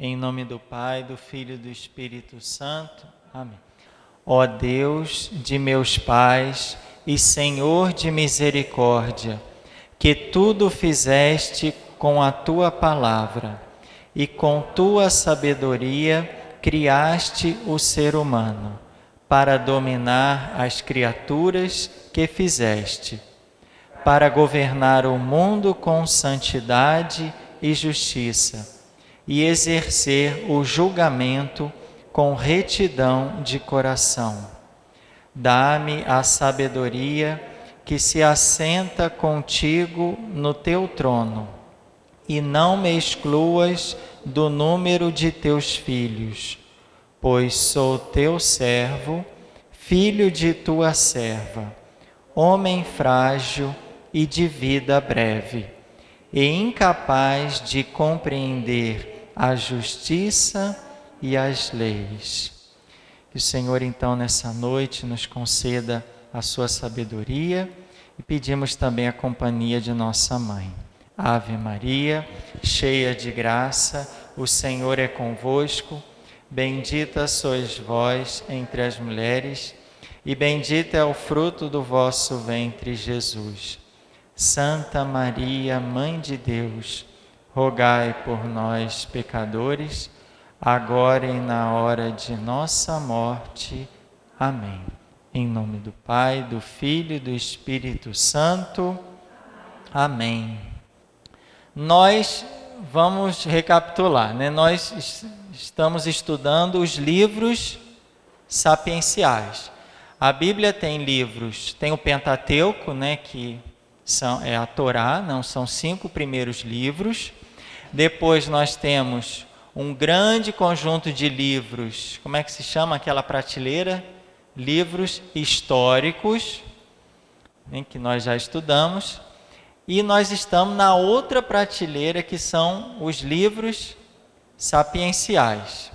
Em nome do Pai, do Filho e do Espírito Santo. Amém. Ó Deus de meus pais e Senhor de misericórdia, que tudo fizeste com a tua palavra e com tua sabedoria criaste o ser humano para dominar as criaturas que fizeste, para governar o mundo com santidade e justiça e exercer o julgamento com retidão de coração. Dá-me a sabedoria que se assenta contigo no teu trono, e não me excluas do número de teus filhos, pois sou teu servo, filho de tua serva, homem frágil e de vida breve, e incapaz de compreender a justiça e as leis. Que o Senhor, então, nessa noite nos conceda a sua sabedoria e pedimos também a companhia de nossa mãe. Ave Maria, cheia de graça, o Senhor é convosco. Bendita sois vós entre as mulheres e bendito é o fruto do vosso ventre, Jesus. Santa Maria, Mãe de Deus, rogai por nós, pecadores, agora e na hora de nossa morte. Amém. Em nome do Pai, do Filho e do Espírito Santo. Amém. Nós vamos recapitular, né? Nós estamos estudando os livros sapienciais. A Bíblia tem livros, tem o Pentateuco, né, que é a Torá, não são 5 primeiros livros. Depois nós temos um grande conjunto de livros, como é que se chama aquela prateleira? Livros históricos, né, que nós já estudamos. E nós estamos na outra prateleira, que são os livros sapienciais.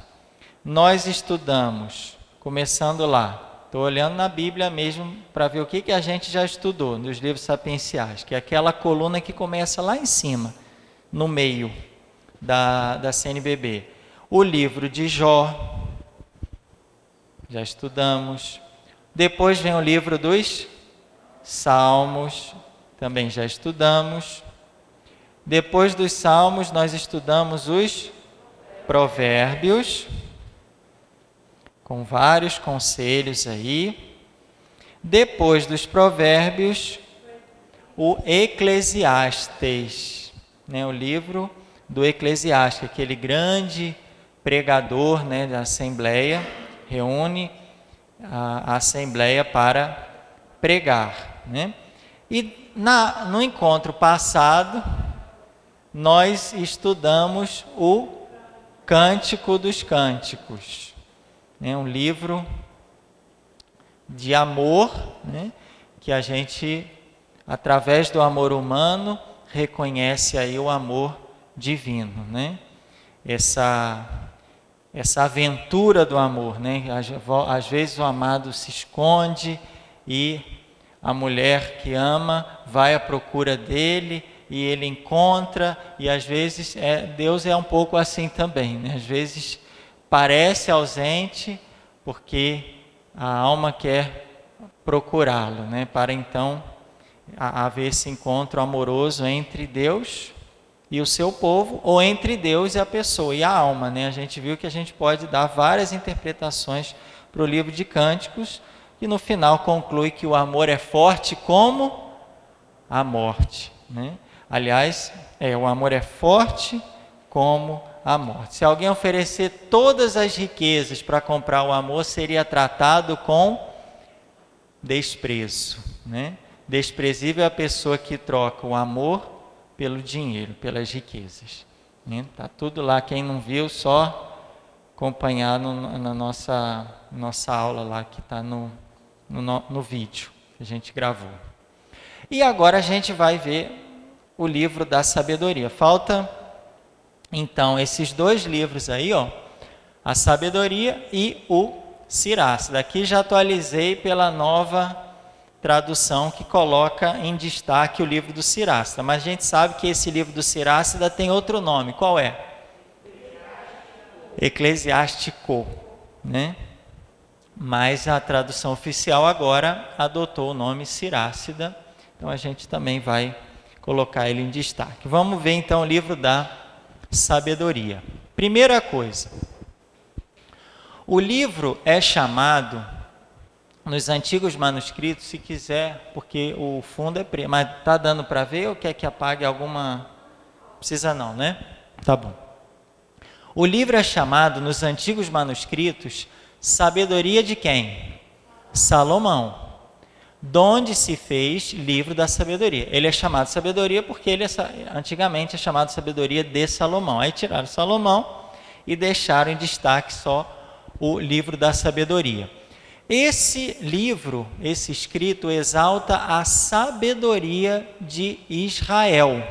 Nós estudamos, começando lá, estou olhando na Bíblia mesmo para ver o que a gente já estudou nos livros sapienciais, que é aquela coluna que começa lá em cima, no meio da CNBB. O livro de Jó, já estudamos. Depois vem o livro dos Salmos, também já estudamos. Depois dos Salmos, nós estudamos os Provérbios, com vários conselhos aí. Depois dos Provérbios, o Eclesiastes, né, o livro do Eclesiastes, aquele grande pregador, né, da Assembleia, reúne a Assembleia para pregar, né? E no encontro passado, nós estudamos o Cântico dos Cânticos, né? Um livro de amor, né? Que a gente, através do amor humano, reconhece aí o amor divino, né? Essa aventura do amor, né? Às vezes o amado se esconde e a mulher que ama vai à procura dele e ele encontra, e às vezes Deus é um pouco assim também, né? Às vezes parece ausente porque a alma quer procurá-lo, né? Para então haver esse encontro amoroso entre Deus e o seu povo, ou entre Deus e a pessoa, e a alma, né? A gente viu que a gente pode dar várias interpretações para o livro de Cânticos, e no final conclui que o amor é forte como a morte, né? Aliás, o amor é forte como a morte. Se alguém oferecer todas as riquezas para comprar o amor, seria tratado com desprezo, né? Desprezível é a pessoa que troca o amor pelo dinheiro, pelas riquezas. Está tudo lá, quem não viu, só acompanhar na nossa aula lá, que está no vídeo que a gente gravou. E agora a gente vai ver o livro da sabedoria. Falta, então, esses 2 livros aí, ó, a sabedoria e o Sirás. Daqui já atualizei pela nova tradução que coloca em destaque o livro do Sirasta. Mas a gente sabe que esse livro do Sirasta tem outro nome. Qual é? eclesiástico, né? Mas a tradução oficial agora adotou o nome Sirácida, então a gente também vai colocar ele em destaque. Vamos ver então o livro da sabedoria. Primeira coisa, o livro é chamado, nos antigos manuscritos, se quiser, porque o fundo é preto, mas está dando para ver ou quer que apague alguma? Precisa não, né? Tá bom. O livro é chamado, nos antigos manuscritos, sabedoria de quem? Salomão. Donde se fez livro da sabedoria. Ele é chamado sabedoria porque ele antigamente é chamado sabedoria de Salomão. Aí tiraram Salomão e deixaram em destaque só o livro da sabedoria. Esse livro, esse escrito, exalta a sabedoria de Israel,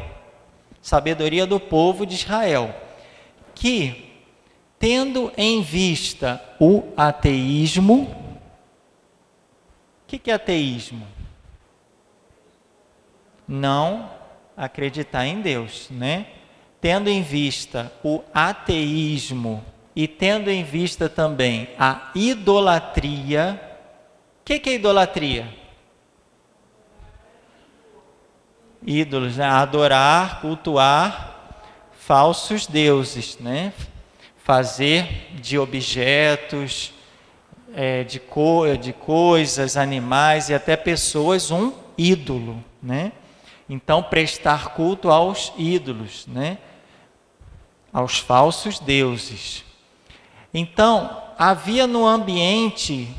sabedoria do povo de Israel, que, tendo em vista o ateísmo, o que é ateísmo? Não acreditar em Deus, né? Tendo em vista o ateísmo e tendo em vista também a idolatria. O que é idolatria? Ídolos, né? Adorar, cultuar falsos deuses, né? Fazer de objetos, de coisas, animais e até pessoas um ídolo, né? Então, prestar culto aos ídolos, né? Aos falsos deuses. Então, havia no ambiente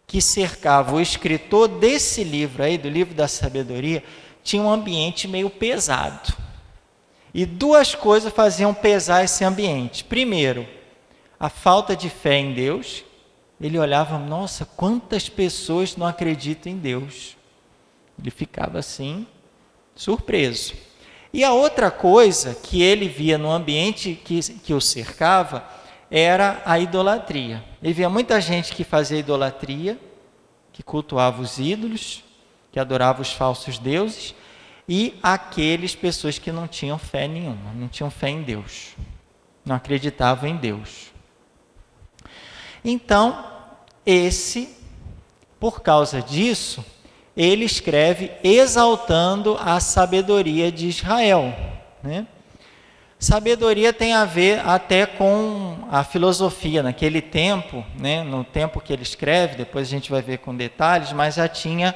que cercava o escritor desse livro aí, do livro da sabedoria, tinha um ambiente meio pesado. E duas coisas faziam pesar esse ambiente. Primeiro, a falta de fé em Deus. Ele olhava, nossa, quantas pessoas não acreditam em Deus. Ele ficava assim, surpreso. E a outra coisa que ele via no ambiente que o cercava era a idolatria. Ele via muita gente que fazia idolatria, que cultuava os ídolos, que adorava os falsos deuses, e aqueles pessoas que não tinham fé nenhuma, não tinham fé em Deus, não acreditavam em Deus. Então, por causa disso, ele escreve exaltando a sabedoria de Israel, né? Sabedoria tem a ver até com a filosofia. Naquele tempo, né, no tempo que ele escreve, depois a gente vai ver com detalhes, mas já tinha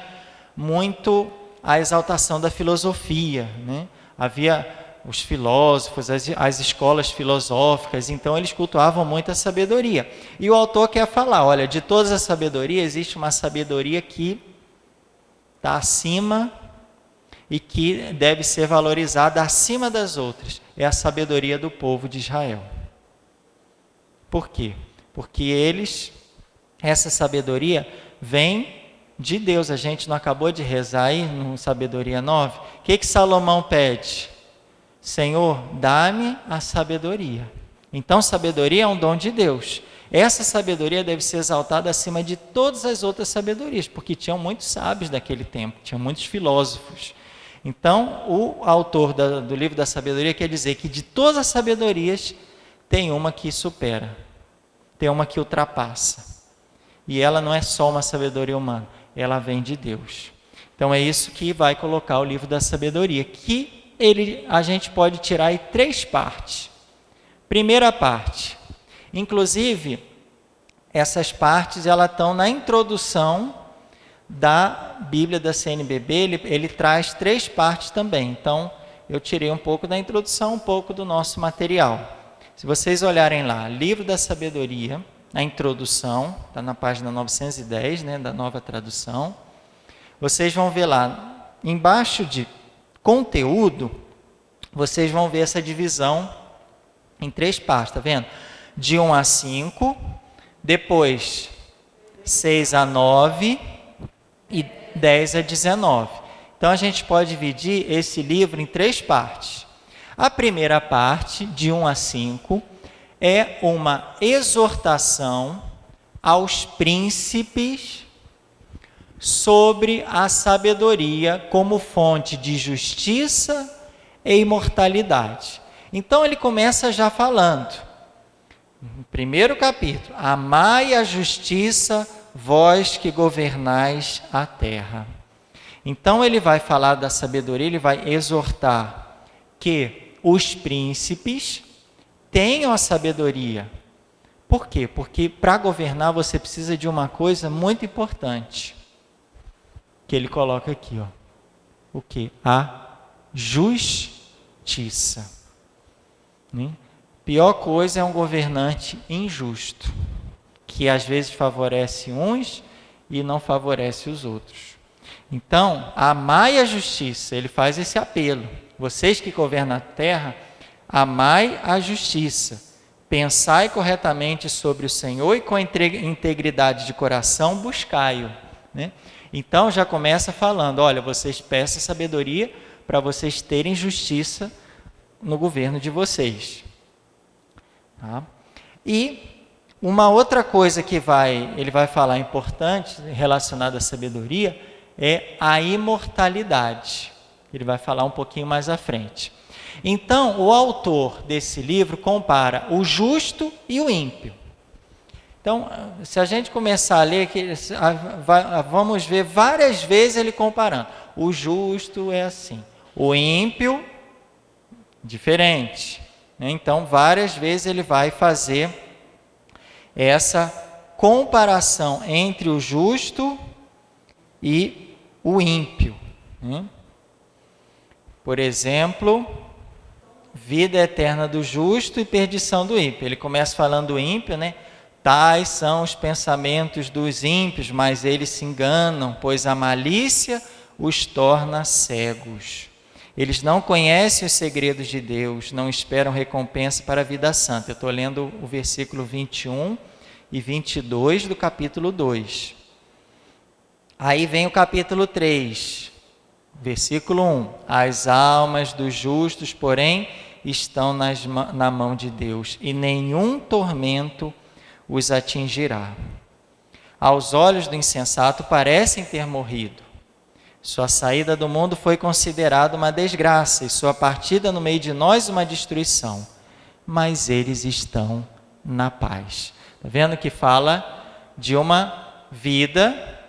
muito a exaltação da filosofia, né? Havia os filósofos, as escolas filosóficas, então eles cultuavam muito a sabedoria. E o autor quer falar, olha, de todas as sabedorias, existe uma sabedoria que está acima e que deve ser valorizada acima das outras. É a sabedoria do povo de Israel. Por quê? Porque essa sabedoria vem de Deus. A gente não acabou de rezar aí no Sabedoria 9? O que Salomão pede? Senhor, dá-me a sabedoria. Então, sabedoria é um dom de Deus. Essa sabedoria deve ser exaltada acima de todas as outras sabedorias, porque tinham muitos sábios daquele tempo, tinham muitos filósofos. Então, o autor do livro da sabedoria quer dizer que de todas as sabedorias, tem uma que supera, tem uma que ultrapassa. E ela não é só uma sabedoria humana, ela vem de Deus. Então, é isso que vai colocar o livro da sabedoria, que a gente pode tirar aí 3 partes. Primeira parte, inclusive, essas partes elas estão na introdução da Bíblia da CNBB, ele traz 3 partes também. Então, eu tirei um pouco da introdução, um pouco do nosso material. Se vocês olharem lá, Livro da Sabedoria, a introdução, está na página 910, né, da Nova Tradução. Vocês vão ver lá, embaixo de conteúdo, vocês vão ver essa divisão em 3 partes, está vendo? De 1 a 5, depois 6 a 9 e 10 a 19. Então, a gente pode dividir esse livro em 3 partes. A primeira parte, de 1 a 5, é uma exortação aos príncipes sobre a sabedoria como fonte de justiça e imortalidade. Então, ele começa já falando, No primeiro capítulo, amai a justiça, vós que governais a terra. Então ele vai falar da sabedoria, ele vai exortar que os príncipes tenham a sabedoria. Por quê? Porque para governar você precisa de uma coisa muito importante, que ele coloca aqui, ó. O quê? A justiça. Pior coisa é um governante injusto, que às vezes favorece uns e não favorece os outros. Então, amai a justiça, ele faz esse apelo. Vocês que governam a terra, amai a justiça. Pensai corretamente sobre o Senhor e com integridade de coração buscai-o. Então já começa falando, olha, vocês peçam sabedoria para vocês terem justiça no governo de vocês. Tá? E uma outra coisa que ele vai falar importante relacionada à sabedoria é a imortalidade. Ele vai falar um pouquinho mais à frente. Então, o autor desse livro compara o justo e o ímpio. Então, se a gente começar a ler aqui, vamos ver várias vezes ele comparando. O justo é assim, o ímpio, diferente. Então, várias vezes ele vai fazer essa comparação entre o justo e o ímpio. Por exemplo, vida eterna do justo e perdição do ímpio. Ele começa falando do ímpio, Tais são os pensamentos dos ímpios, mas eles se enganam, pois a malícia os torna cegos. Eles não conhecem os segredos de Deus, não esperam recompensa para a vida santa. Eu estou lendo o versículo 21 e 22 do capítulo 2. Aí vem o capítulo 3, versículo 1. As almas dos justos, porém, estão na mão de Deus, e nenhum tormento os atingirá. Aos olhos do insensato parecem ter morrido. Sua saída do mundo foi considerada uma desgraça, e sua partida no meio de nós uma destruição. Mas eles estão na paz. Está vendo que fala de uma vida,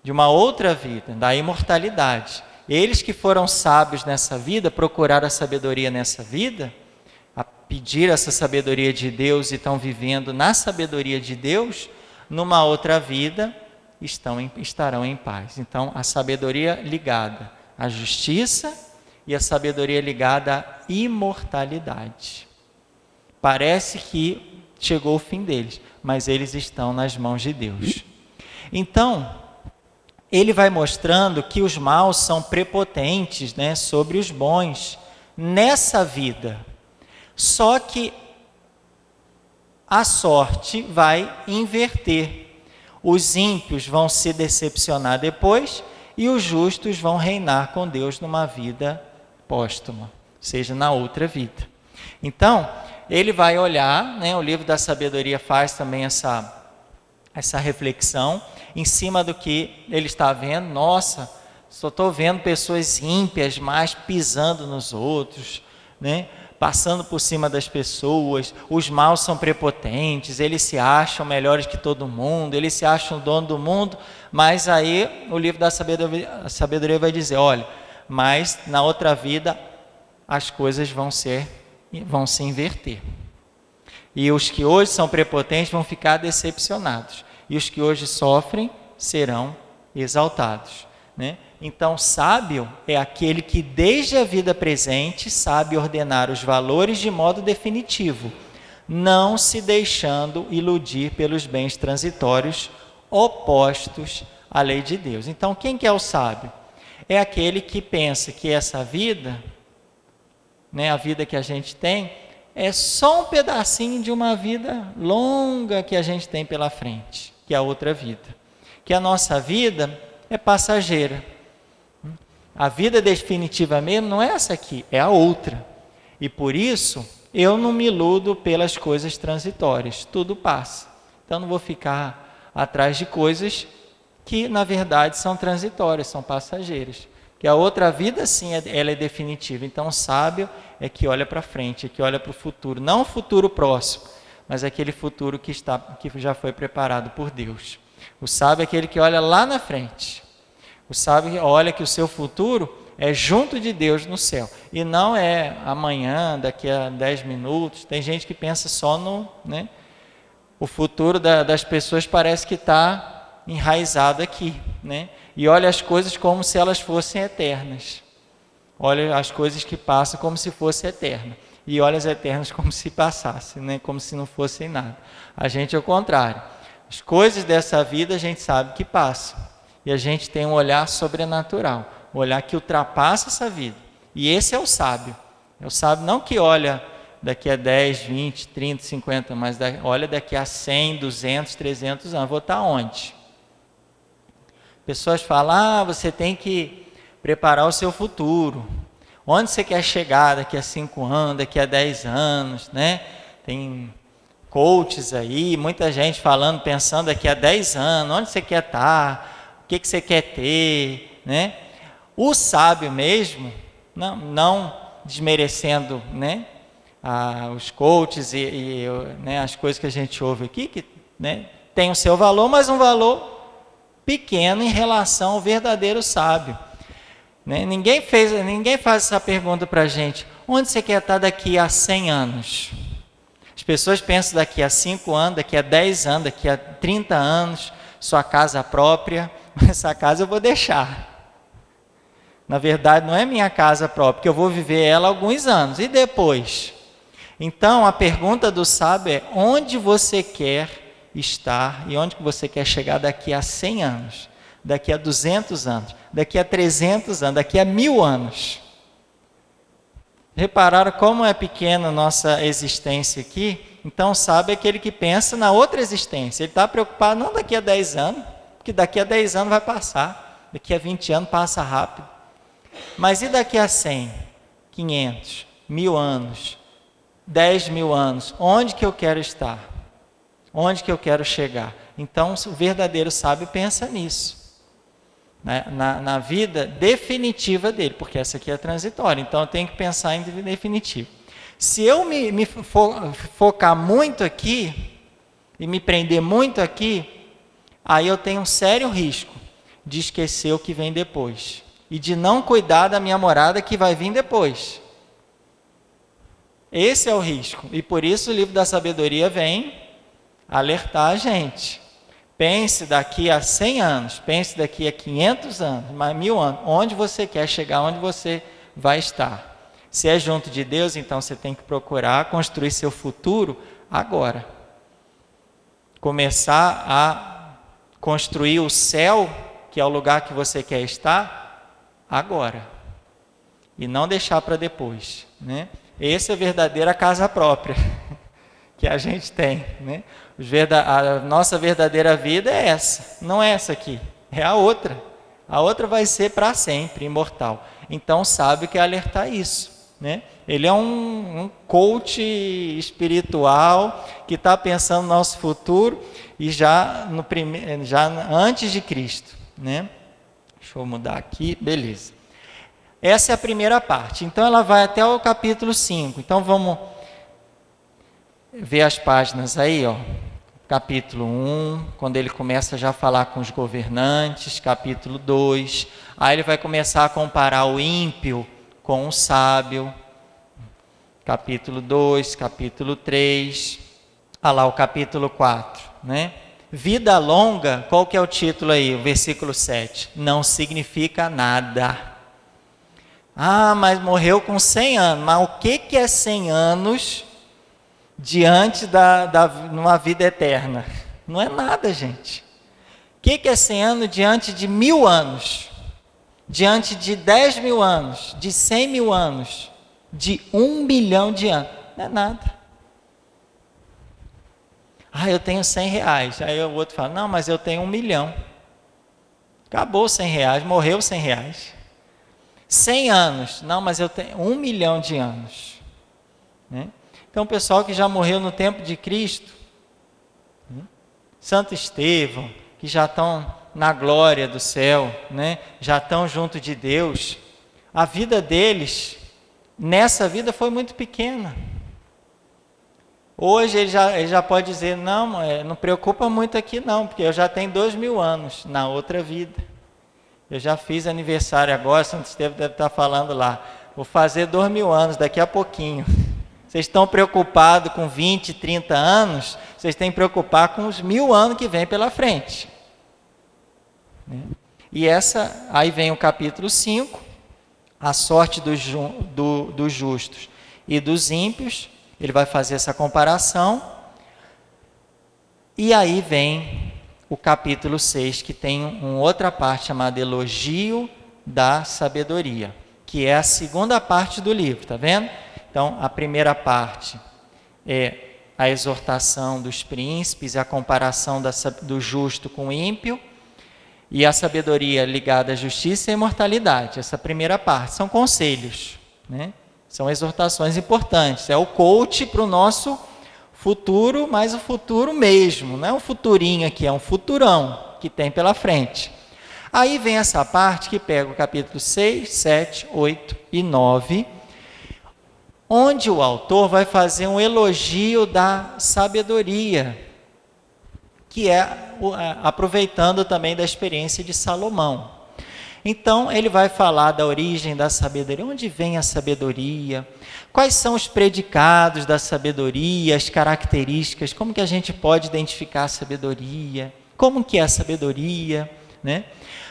de uma outra vida, da imortalidade. Eles que foram sábios nessa vida, procuraram a sabedoria nessa vida, a pedir essa sabedoria de Deus e estão vivendo na sabedoria de Deus, numa outra vida estarão em paz. Então, a sabedoria ligada à justiça e a sabedoria ligada à imortalidade. Parece que chegou o fim deles, mas eles estão nas mãos de Deus. Então, ele vai mostrando que os maus são prepotentes, sobre os bons nessa vida. Só que a sorte vai inverter. Os ímpios vão se decepcionar depois e os justos vão reinar com Deus numa vida póstuma, ou seja, na outra vida. Então, ele vai olhar, o livro da sabedoria faz também essa reflexão em cima do que ele está vendo. Nossa, só estou vendo pessoas ímpias mais pisando nos outros, passando por cima das pessoas. Os maus são prepotentes, eles se acham melhores que todo mundo, eles se acham dono do mundo, mas aí o livro da sabedoria vai dizer, olha, mas na outra vida as coisas vão se inverter. E os que hoje são prepotentes vão ficar decepcionados, e os que hoje sofrem serão exaltados. Então, sábio é aquele que desde a vida presente sabe ordenar os valores de modo definitivo, não se deixando iludir pelos bens transitórios opostos à lei de Deus. Então, quem que é o sábio? É aquele que pensa que essa vida, a vida que a gente tem, é só um pedacinho de uma vida longa que a gente tem pela frente, que é a outra vida. Que a nossa vida é passageira. A vida definitiva mesmo não é essa aqui, é a outra. E por isso, eu não me iludo pelas coisas transitórias, tudo passa. Então, não vou ficar atrás de coisas que, na verdade, são transitórias, são passageiras. Que a outra vida, sim, ela é definitiva. Então, o sábio é que olha para frente, é que olha para o futuro. Não o futuro próximo, mas aquele futuro que já foi preparado por Deus. O sábio é aquele que olha lá na frente. O sábio olha que o seu futuro é junto de Deus no céu. E não é amanhã, daqui a 10 minutos. Tem gente que pensa só no... né? O futuro das pessoas parece que está enraizado aqui. Né? E olha as coisas como se elas fossem eternas. Olha as coisas que passam como se fosse eterna. E olha as eternas como se passassem, né? Como se não fossem nada. A gente é o contrário. As coisas dessa vida a gente sabe que passam. E a gente tem um olhar sobrenatural. Um olhar que ultrapassa essa vida. E esse é o sábio. É o sábio não que olha daqui a 10, 20, 30, 50, mas olha daqui a 100, 200, 300 anos. Vou estar onde? Pessoas falam, você tem que preparar o seu futuro. Onde você quer chegar daqui a 5 anos, daqui a 10 anos, né? Tem coaches aí, muita gente falando, pensando daqui a 10 anos, onde você quer estar, o que você quer ter, né? O sábio mesmo, não desmerecendo, né? Os coaches né, as coisas que a gente ouve aqui, que né, tem o seu valor, mas um valor pequeno em relação ao verdadeiro sábio. Né? Ninguém faz essa pergunta para a gente, onde você quer estar daqui a 100 anos? As pessoas pensam daqui a 5 anos, daqui a 10 anos, daqui a 30 anos, sua casa própria, essa casa eu vou deixar. Na verdade, não é minha casa própria, porque eu vou viver ela alguns anos, e depois? Então, a pergunta do sábio é, onde você quer estar e onde você quer chegar daqui a 100 anos? Daqui a 200 anos, daqui a 300 anos, daqui a 1000 anos. Repararam como é pequena a nossa existência aqui? Então, sábio é aquele que pensa na outra existência. Ele está preocupado não daqui a 10 anos, porque daqui a 10 anos vai passar, daqui a 20 anos passa rápido. Mas e daqui a 100, 500, 1000 anos, 10.000 anos? Onde que eu quero estar? Onde que eu quero chegar? Então, o verdadeiro sábio pensa nisso. Na vida definitiva dele, porque essa aqui é transitória, então eu tenho que pensar em definitivo. Se eu me focar muito aqui, e me prender muito aqui, aí eu tenho um sério risco de esquecer o que vem depois, e de não cuidar da minha morada que vai vir depois. Esse é o risco, e por isso o livro da sabedoria vem alertar a gente. Pense daqui a 100 anos, pense daqui a 500 anos, mais 1000 anos, onde você quer chegar, onde você vai estar. Se é junto de Deus, então você tem que procurar construir seu futuro agora. Começar a construir o céu, que é o lugar que você quer estar, agora. E não deixar para depois. Né? Essa é a verdadeira casa própria que a gente tem, né? A nossa verdadeira vida é essa, não é essa aqui, é a outra. A outra vai ser para sempre, imortal. Então, sábio quer alertar isso, né? Ele é um coach espiritual que está pensando no nosso futuro e já antes de Cristo, né? Deixa eu mudar aqui, beleza. Essa é a primeira parte. Então, ela vai até o capítulo 5. Então, vamos ver as páginas aí, ó. Capítulo 1, quando ele começa já a falar com os governantes. Capítulo 2, aí ele vai começar a comparar o ímpio com o sábio. Capítulo 2, capítulo 3, lá o capítulo 4, né? Vida longa, qual que é o título aí? O versículo 7, não significa nada. Ah, mas morreu com 100 anos, mas o que é 100 anos diante numa vida eterna? Não é nada, gente. O que é 100 anos diante de 1000 anos? Diante de 10.000 anos? De 100.000 anos? De 1 milhão de anos? Não é nada. Ah, eu tenho 100 reais. Aí o outro fala, não, mas eu tenho 1 milhão. Acabou 100 reais, morreu 100 reais. 100 anos. Não, mas eu tenho 1 milhão de anos. Né? Então, o pessoal que já morreu no tempo de Cristo, Santo Estevão, que já estão na glória do céu, né? Já estão junto de Deus, a vida deles, nessa vida, foi muito pequena. Hoje ele já pode dizer, não, não preocupa muito aqui não, porque eu já tenho 2000 anos na outra vida. Eu já fiz aniversário agora, Santo Estevão deve estar falando lá. Vou fazer 2000 anos daqui a pouquinho. Vocês estão preocupados com 20, 30 anos, vocês têm que preocupar com os 1000 anos que vem pela frente. E aí vem o capítulo 5, a sorte dos justos e dos ímpios. Ele vai fazer essa comparação. E aí vem o capítulo 6, que tem uma outra parte chamada Elogio da Sabedoria, que é a segunda parte do livro, tá vendo? Então, a primeira parte é a exortação dos príncipes, a comparação do justo com o ímpio, e a sabedoria ligada à justiça e à imortalidade. Essa primeira parte são conselhos, né? São exortações importantes. É o coach para o nosso futuro, mas o futuro mesmo, não é um futurinho aqui, é um futurão que tem pela frente. Aí vem essa parte que pega o capítulo 6, 7, 8 e 9, onde o autor vai fazer um elogio da sabedoria, que é aproveitando também da experiência de Salomão. Então, ele vai falar da origem da sabedoria, onde vem a sabedoria, quais são os predicados da sabedoria, as características, como que a gente pode identificar a sabedoria, como que é a sabedoria, né?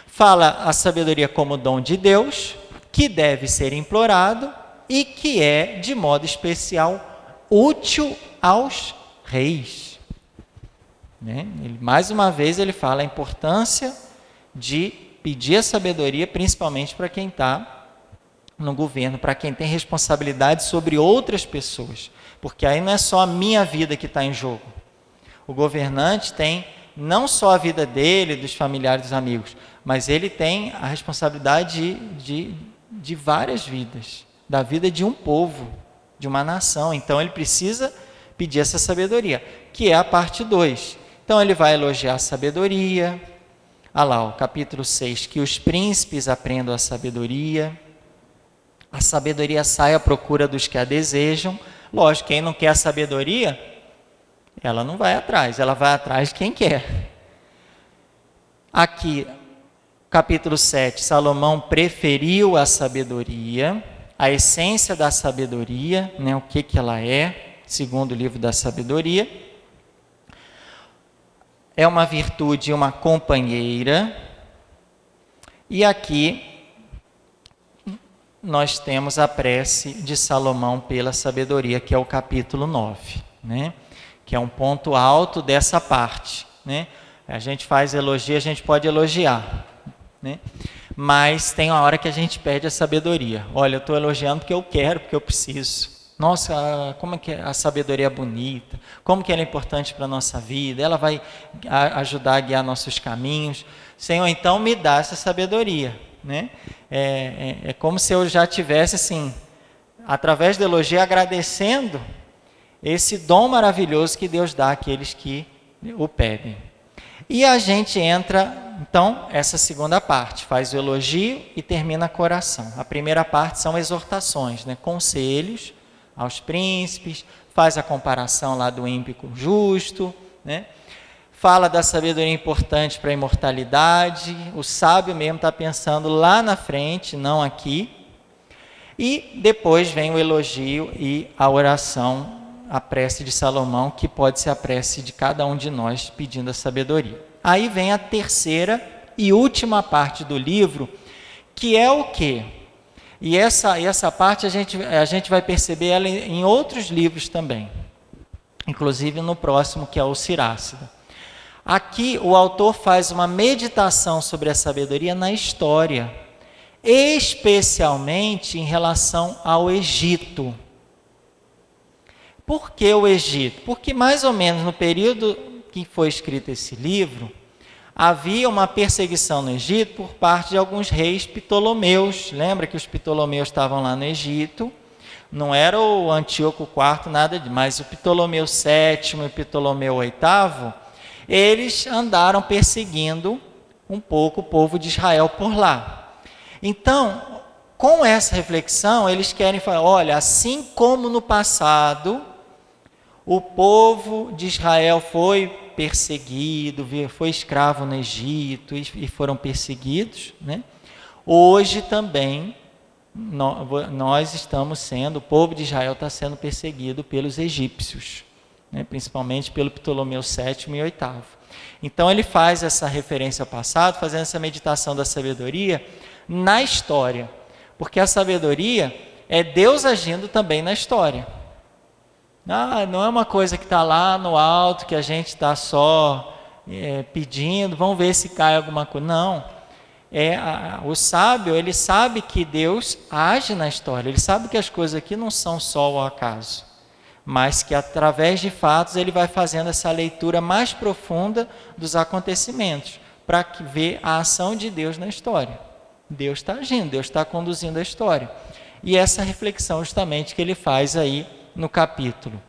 Fala a sabedoria como dom de Deus, que deve ser implorado e que é, de modo especial, útil aos reis. Né? Mais uma vez ele fala a importância de pedir a sabedoria, principalmente para quem está no governo, para quem tem responsabilidade sobre outras pessoas, porque aí não é só a minha vida que está em jogo. O governante tem não só a vida dele, dos familiares, dos amigos, mas ele tem a responsabilidade de várias vidas, da vida de um povo, de uma nação. Então ele precisa pedir essa sabedoria, que é a parte 2. Então ele vai elogiar a sabedoria. Olha lá, o capítulo 6, que os príncipes aprendam a sabedoria sai à procura dos que a desejam. Lógico, quem não quer a sabedoria, ela não vai atrás, ela vai atrás de quem quer. Aqui, capítulo 7, Salomão preferiu a sabedoria, a essência da sabedoria, né, o que ela é, segundo o livro da sabedoria. É uma virtude, uma companheira. E aqui nós temos a prece de Salomão pela sabedoria, que é o capítulo 9, né? Que é um ponto alto dessa parte, né? A gente faz elogio, a gente pode elogiar, né? Mas tem uma hora que a gente perde a sabedoria. Olha, eu estou elogiando porque eu quero, porque eu preciso. Nossa, como é que a sabedoria é bonita, como que ela é importante para a nossa vida, ela vai ajudar a guiar nossos caminhos. Senhor, então me dá essa sabedoria, né? É como se eu já tivesse, assim, através do elogio, agradecendo esse dom maravilhoso que Deus dá àqueles que o pedem. E a gente entra, então, essa segunda parte, faz o elogio e termina com a oração. A primeira parte são exortações, né? Conselhos aos príncipes, faz a comparação lá do ímpio com o justo, né? Fala da sabedoria importante para a imortalidade, o sábio mesmo está pensando lá na frente, não aqui. E depois vem o elogio e a oração, a prece de Salomão, que pode ser a prece de cada um de nós pedindo a sabedoria. Aí vem a terceira e última parte do livro, que é o quê? E essa parte a gente vai perceber ela em outros livros também, inclusive no próximo, que é o Sirácida. Aqui o autor faz uma meditação sobre a sabedoria na história, especialmente em relação ao Egito. Por que o Egito? Porque mais ou menos no período que foi escrito esse livro, havia uma perseguição no Egito por parte de alguns reis ptolomeus. Lembra que os ptolomeus estavam lá no Egito? Não era o Antíoco IV, nada disso, mas o Ptolomeu VII e o Ptolomeu VIII, eles andaram perseguindo um pouco o povo de Israel por lá. Então, com essa reflexão, eles querem falar, olha, assim como no passado, O povo de Israel foi perseguido, foi escravo no Egito e foram perseguidos, né? Hoje também nós estamos sendo, o povo de Israel está sendo perseguido pelos egípcios, né? Principalmente pelo Ptolomeu VII e VIII. Então ele faz essa referência ao passado, fazendo essa meditação da sabedoria na história, porque a sabedoria é Deus agindo também na história. Não é uma coisa que está lá no alto, que a gente está só pedindo, vamos ver se cai alguma coisa. Não, o sábio, ele sabe que Deus age na história, ele sabe que as coisas aqui não são só o acaso, mas que através de fatos ele vai fazendo essa leitura mais profunda dos acontecimentos, para ver a ação de Deus na história. Deus está agindo, Deus está conduzindo a história. E essa reflexão justamente que ele faz aí no capítulo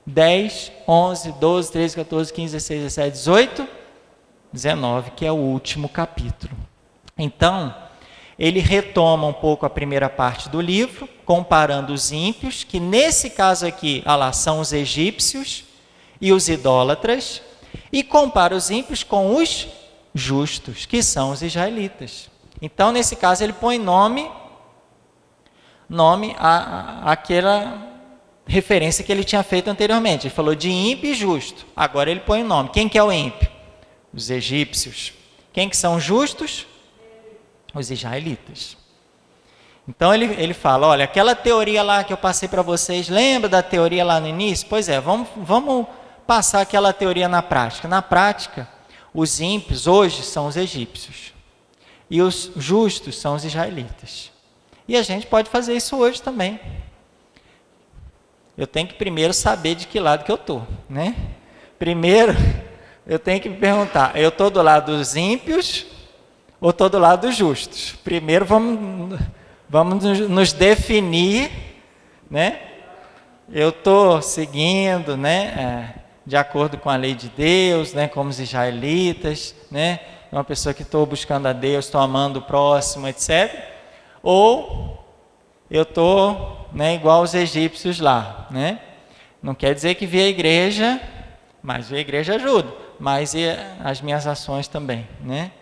10, 11, 12, 13, 14, 15, 16, 17, 18, 19, que é o último capítulo. Então, ele retoma um pouco a primeira parte do livro, comparando os ímpios, que nesse caso aqui, são os egípcios e os idólatras, e compara os ímpios com os justos, que são os israelitas. Então, nesse caso, ele põe nome àquela referência que ele tinha feito anteriormente. Ele falou de ímpio e justo. Agora ele põe o nome. Quem que é o ímpio? Os egípcios. Quem que são justos? Os israelitas. Então ele fala, olha, aquela teoria lá que eu passei para vocês, lembra da teoria lá no início? Pois é, vamos passar aquela teoria na prática. Na prática, os ímpios hoje são os egípcios. E os justos são os israelitas. E a gente pode fazer isso hoje também. Eu tenho que primeiro saber de que lado que eu estou, né? Primeiro, eu tenho que me perguntar, eu estou do lado dos ímpios ou estou do lado dos justos? Primeiro vamos nos definir, né? Eu estou seguindo, né? De acordo com a lei de Deus, né? Como os israelitas, né? Uma pessoa que estou buscando a Deus, estou amando o próximo, etc. Ou eu estou, né, igual os egípcios lá, né? Não quer dizer que vir à igreja, mas vir à igreja ajuda, mas e as minhas ações também, né?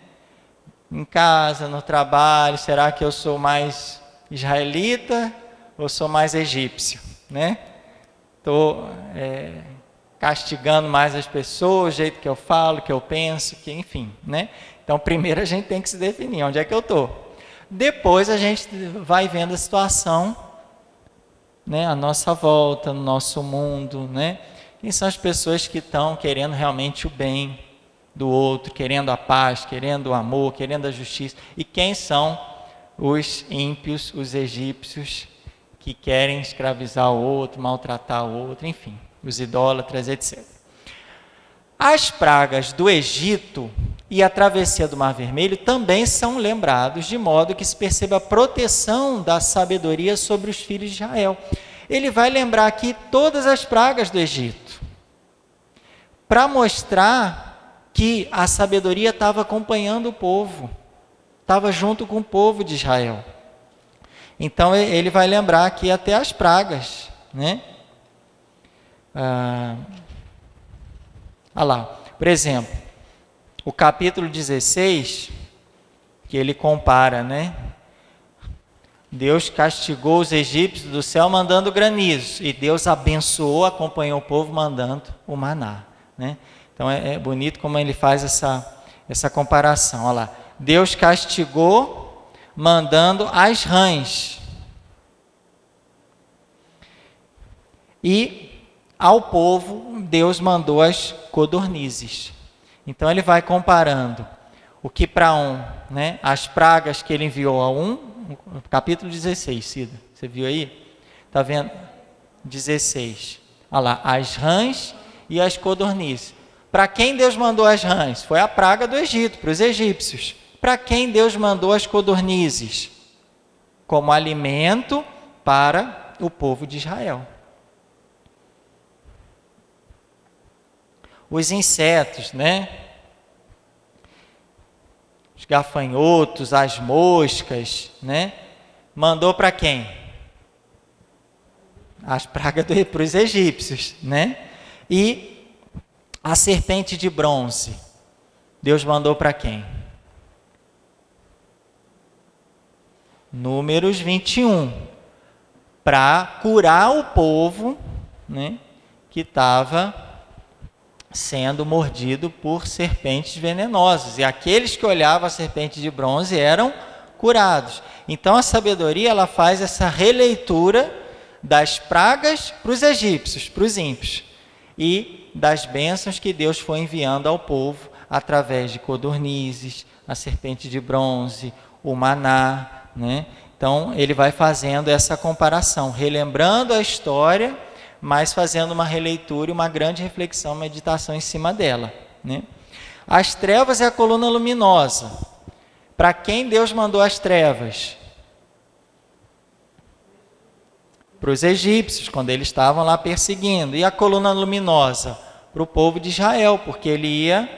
Em casa, no trabalho, será que eu sou mais israelita ou sou mais egípcio, né? Estou castigando mais as pessoas, o jeito que eu falo, que eu penso, que enfim, né? Então, primeiro a gente tem que se definir onde é que eu estou. Depois a gente vai vendo a situação, né, à nossa volta, no nosso mundo, né? Quem são as pessoas que estão querendo realmente o bem do outro, querendo a paz, querendo o amor, querendo a justiça? E quem são os ímpios, os egípcios, que querem escravizar o outro, maltratar o outro, enfim, os idólatras, etc. As pragas do Egito e a travessia do Mar Vermelho também são lembrados, de modo que se perceba a proteção da sabedoria sobre os filhos de Israel. Ele vai lembrar aqui todas as pragas do Egito, para mostrar que a sabedoria estava acompanhando o povo, estava junto com o povo de Israel. Então ele vai lembrar aqui até as pragas, né? Por exemplo, o capítulo 16, que ele compara, né? Deus castigou os egípcios do céu mandando granizo, e Deus abençoou, acompanhou o povo mandando o maná, né? Então é bonito como ele faz essa comparação. Olha lá, Deus castigou mandando as rãs, e ao povo Deus mandou as codornizes. Então ele vai comparando o que para né, as pragas que ele enviou a capítulo 16, Cida, você viu aí? Está vendo? 16. Olha lá, as rãs e as codornizes. Para quem Deus mandou as rãs? Foi a praga do Egito, para os egípcios. Para quem Deus mandou as codornizes? Como alimento para o povo de Israel. Os insetos, né? Os gafanhotos, as moscas, né? Mandou para quem? As pragas para os egípcios, né? E a serpente de bronze, Deus mandou para quem? Números 21, para curar o povo, né, que estava sendo mordido por serpentes venenosas. E aqueles que olhavam a serpente de bronze eram curados. Então a sabedoria, ela faz essa releitura das pragas para os egípcios, para os ímpios, e das bênçãos que Deus foi enviando ao povo através de codornizes, a serpente de bronze, o maná, né? Então ele vai fazendo essa comparação, relembrando a história, mas fazendo uma releitura e uma grande reflexão, meditação em cima dela, né? As trevas é a coluna luminosa. Para quem Deus mandou as trevas? Para os egípcios, quando eles estavam lá perseguindo. E a coluna luminosa? Para o povo de Israel, porque ele ia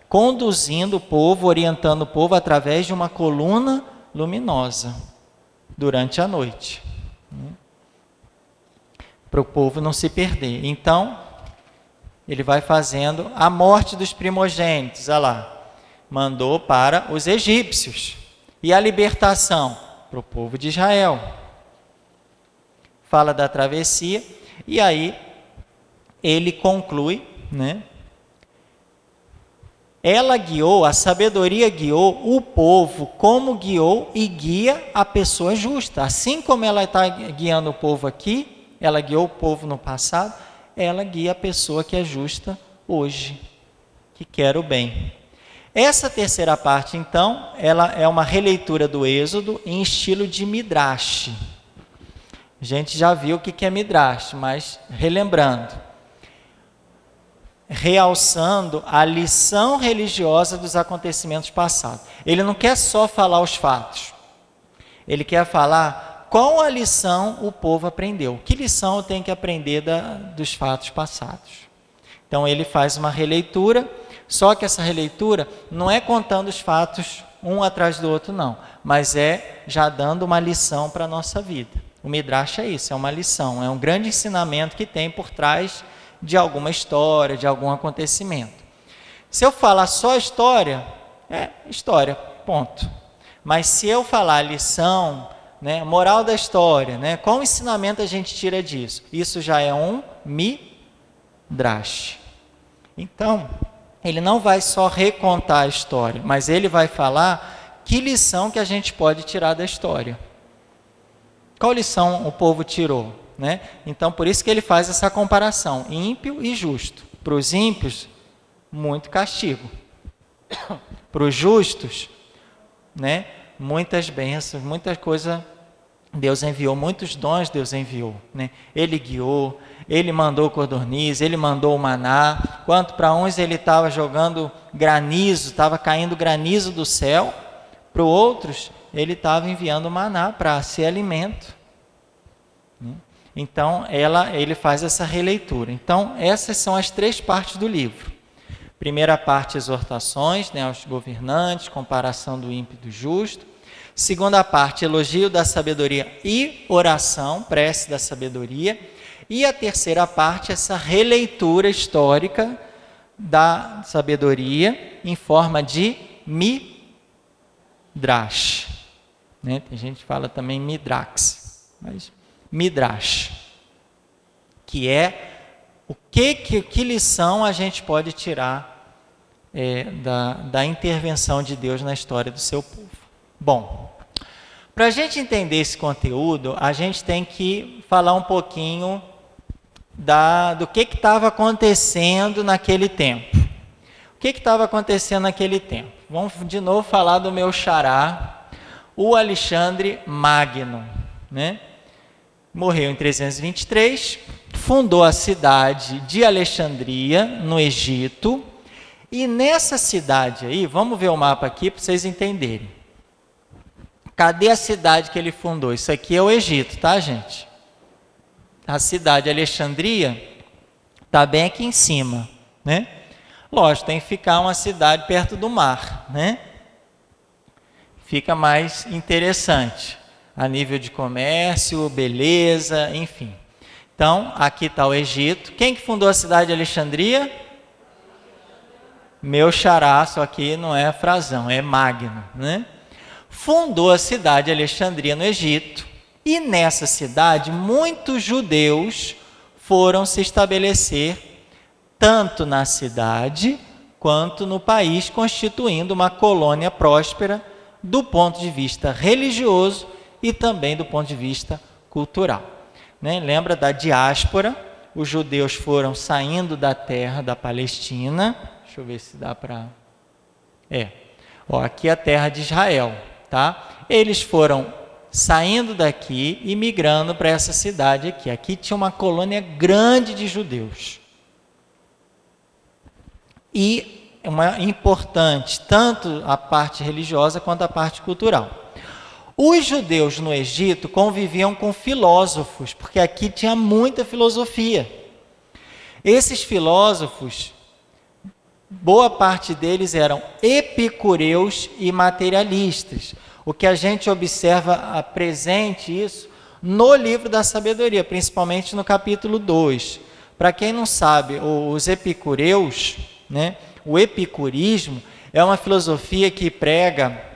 conduzindo o povo, orientando o povo através de uma coluna luminosa durante a noite, né? Para o povo não se perder. Então, ele vai fazendo a morte dos primogênitos, olha lá, mandou para os egípcios. E a libertação? Para o povo de Israel. Fala da travessia, e aí ele conclui, né? Ela guiou, a sabedoria guiou o povo como guiou e guia a pessoa justa. Assim como ela está guiando o povo aqui, ela guiou o povo no passado, ela guia a pessoa que é justa hoje, que quer o bem. Essa terceira parte, então, ela é uma releitura do Êxodo em estilo de Midrash. A gente já viu o que é Midrash, mas relembrando, realçando a lição religiosa dos acontecimentos passados. Ele não quer só falar os fatos, ele quer falar qual a lição o povo aprendeu, que lição eu tenho que aprender dos fatos passados. Então ele faz uma releitura, só que essa releitura não é contando os fatos um atrás do outro não, mas é já dando uma lição para a nossa vida. O Midrash é isso, é uma lição, é um grande ensinamento que tem por trás de alguma história, de algum acontecimento. Se eu falar só história, é história, ponto. Mas se eu falar lição, né, moral da história, né, qual ensinamento a gente tira disso? Isso já é um Midrash. Então, ele não vai só recontar a história, mas ele vai falar que lição que a gente pode tirar da história. Qual lição o povo tirou? Né? Então, por isso que ele faz essa comparação, ímpio e justo. Para os ímpios, muito castigo. Para os justos, né? Muitas bênçãos, muita coisa Deus enviou, muitos dons Deus enviou, né? Ele guiou, ele mandou codorniz, ele mandou o maná. Quanto para uns ele estava jogando granizo, estava caindo granizo do céu, para outros ele estava enviando maná para ser alimento, né? Então, ele faz essa releitura. Então, essas são as três partes do livro. Primeira parte, exortações, né, aos governantes, comparação do ímpio e do justo. Segunda parte, elogio da sabedoria e oração, prece da sabedoria. E a terceira parte, essa releitura histórica da sabedoria em forma de Midrash, né? Tem gente que fala também Midrax, mas Midrash, que é que lição a gente pode tirar da intervenção de Deus na história do seu povo. Bom, para a gente entender esse conteúdo, a gente tem que falar um pouquinho do que estava acontecendo naquele tempo. O que estava acontecendo naquele tempo? Vamos de novo falar do meu xará, o Alexandre Magno, né? Morreu em 323, fundou a cidade de Alexandria, no Egito, e nessa cidade aí, vamos ver o mapa aqui para vocês entenderem. Cadê a cidade que ele fundou? Isso aqui é o Egito, tá, gente? A cidade de Alexandria está bem aqui em cima, né? Lógico, tem que ficar uma cidade perto do mar, né? Fica mais interessante a nível de comércio, beleza, enfim. Então, aqui está o Egito. Quem que fundou a cidade de Alexandria? Meu xará, só que não é Frazão, é Magno, né? Fundou a cidade de Alexandria no Egito, e nessa cidade muitos judeus foram se estabelecer tanto na cidade quanto no país, constituindo uma colônia próspera do ponto de vista religioso e também do ponto de vista cultural. Né? Lembra da diáspora? Os judeus foram saindo da terra da Palestina. Deixa eu ver se dá para... aqui é a terra de Israel. Tá? Eles foram saindo daqui e migrando para essa cidade aqui. Aqui tinha uma colônia grande de judeus. E uma importante, tanto a parte religiosa quanto a parte cultural. Os judeus no Egito conviviam com filósofos, porque aqui tinha muita filosofia. Esses filósofos, boa parte deles eram epicureus e materialistas. O que a gente observa presente isso no livro da sabedoria, principalmente no capítulo 2. Para quem não sabe, os epicureus, né, o epicurismo é uma filosofia que prega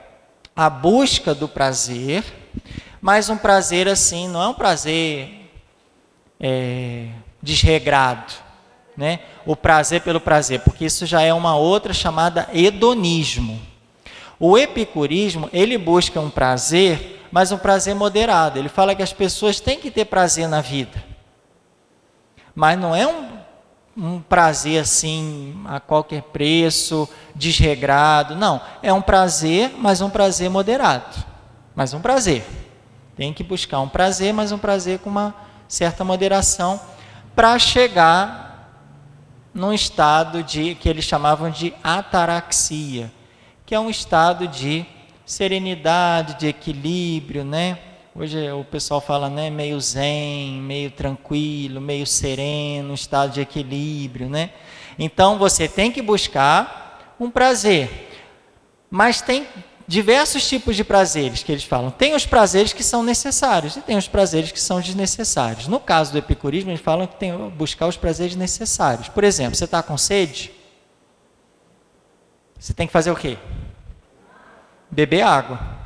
a busca do prazer, mas um prazer assim, não é um prazer desregrado, né? O prazer pelo prazer, porque isso já é uma outra chamada hedonismo. O epicurismo, ele busca um prazer, mas um prazer moderado. Ele fala que as pessoas têm que ter prazer na vida, mas não é um prazer assim a qualquer preço, desregrado. Não, é um prazer, mas um prazer moderado. Mas um prazer. Tem que buscar um prazer, mas um prazer com uma certa moderação, para chegar num estado que eles chamavam de ataraxia, que é um estado de serenidade, de equilíbrio, né? Hoje o pessoal fala, né, meio zen, meio tranquilo, meio sereno, um estado de equilíbrio, né? Então você tem que buscar um prazer, mas tem diversos tipos de prazeres que eles falam. Tem os prazeres que são necessários e tem os prazeres que são desnecessários. No caso do epicurismo, eles falam que tem que buscar os prazeres necessários. Por exemplo, você está com sede? Você tem que fazer o quê? Beber água.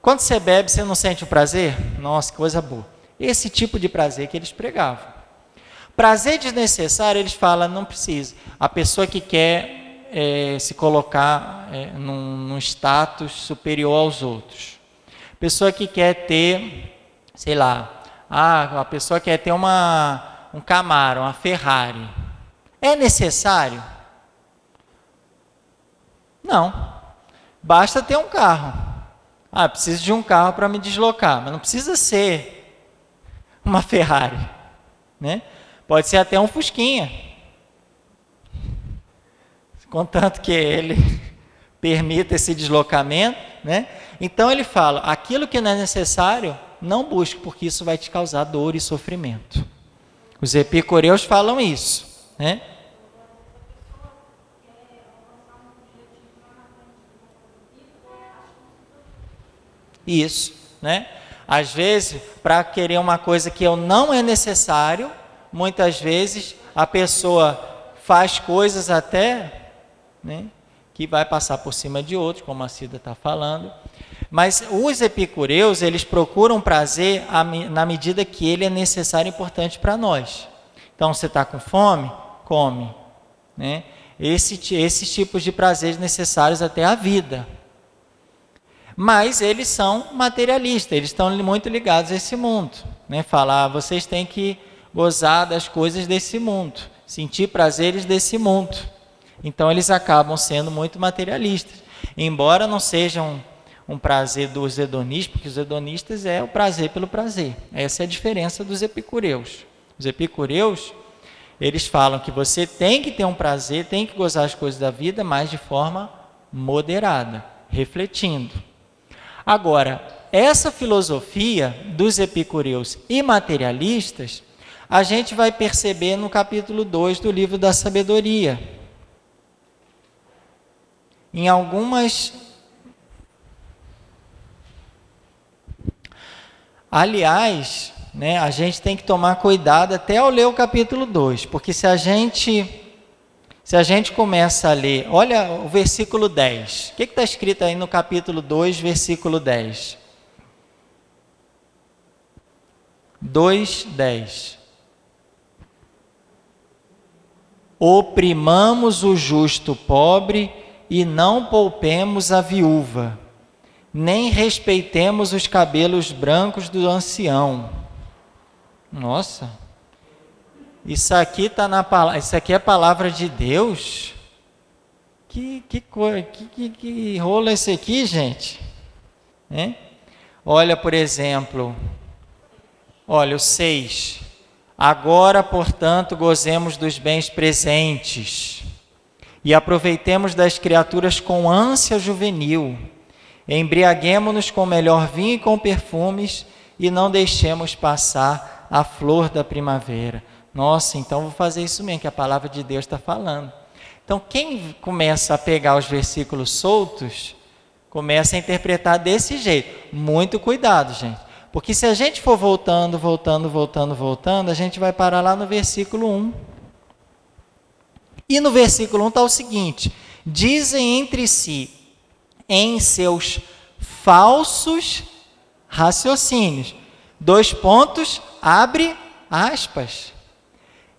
Quando você bebe, você não sente o prazer? Nossa, que coisa boa. Esse tipo de prazer que eles pregavam. Prazer desnecessário, eles falam, não precisa. A pessoa que quer se colocar num status superior aos outros. Pessoa que quer ter, sei lá, a pessoa quer ter um Camaro, uma Ferrari. É necessário? Não. Basta ter um carro. Preciso de um carro para me deslocar, mas não precisa ser uma Ferrari, né? Pode ser até um Fusquinha, contanto que ele permita esse deslocamento, né? Então ele fala, aquilo que não é necessário, não busque, porque isso vai te causar dor e sofrimento. Os epicureus falam isso, né? Isso, né? Às vezes, para querer uma coisa que não é necessário, muitas vezes a pessoa faz coisas até, né, que vai passar por cima de outros, como a Cida está falando. Mas os epicureus, eles procuram prazer na medida que ele é necessário e importante para nós. Então, você está com fome? Come, né? Esses tipos de prazeres necessários até à vida. Mas eles são materialistas, eles estão muito ligados a esse mundo, né? Falar, vocês têm que gozar das coisas desse mundo, sentir prazeres desse mundo. Então eles acabam sendo muito materialistas, embora não sejam um prazer dos hedonistas, porque os hedonistas é o prazer pelo prazer. Essa é a diferença dos epicureus. Os epicureus, eles falam que você tem que ter um prazer, tem que gozar as coisas da vida, mas de forma moderada, refletindo. Agora, essa filosofia dos epicureus e materialistas, a gente vai perceber no capítulo 2 do livro da sabedoria. Em algumas... Aliás, né, a gente tem que tomar cuidado até ao ler o capítulo 2, porque se a gente começa a ler, olha o versículo 10, o que está escrito aí no capítulo 2, versículo 10? 2:10. Oprimamos o justo pobre e não poupemos a viúva, nem respeitemos os cabelos brancos do ancião. Nossa, isso aqui tá na palavra, isso aqui é a palavra de Deus? Que rolo é esse aqui, gente? Olha, por exemplo, olha o 6. Agora, portanto, gozemos dos bens presentes e aproveitemos das criaturas com ânsia juvenil. Embriaguemo-nos com o melhor vinho e com perfumes e não deixemos passar a flor da primavera. Nossa, então vou fazer isso mesmo, que a palavra de Deus está falando. Então, quem começa a pegar os versículos soltos, começa a interpretar desse jeito. Muito cuidado, gente. Porque se a gente for voltando, a gente vai parar lá no versículo 1. E no versículo 1 está o seguinte: dizem entre si, em seus falsos raciocínios. 2 pontos, abre aspas.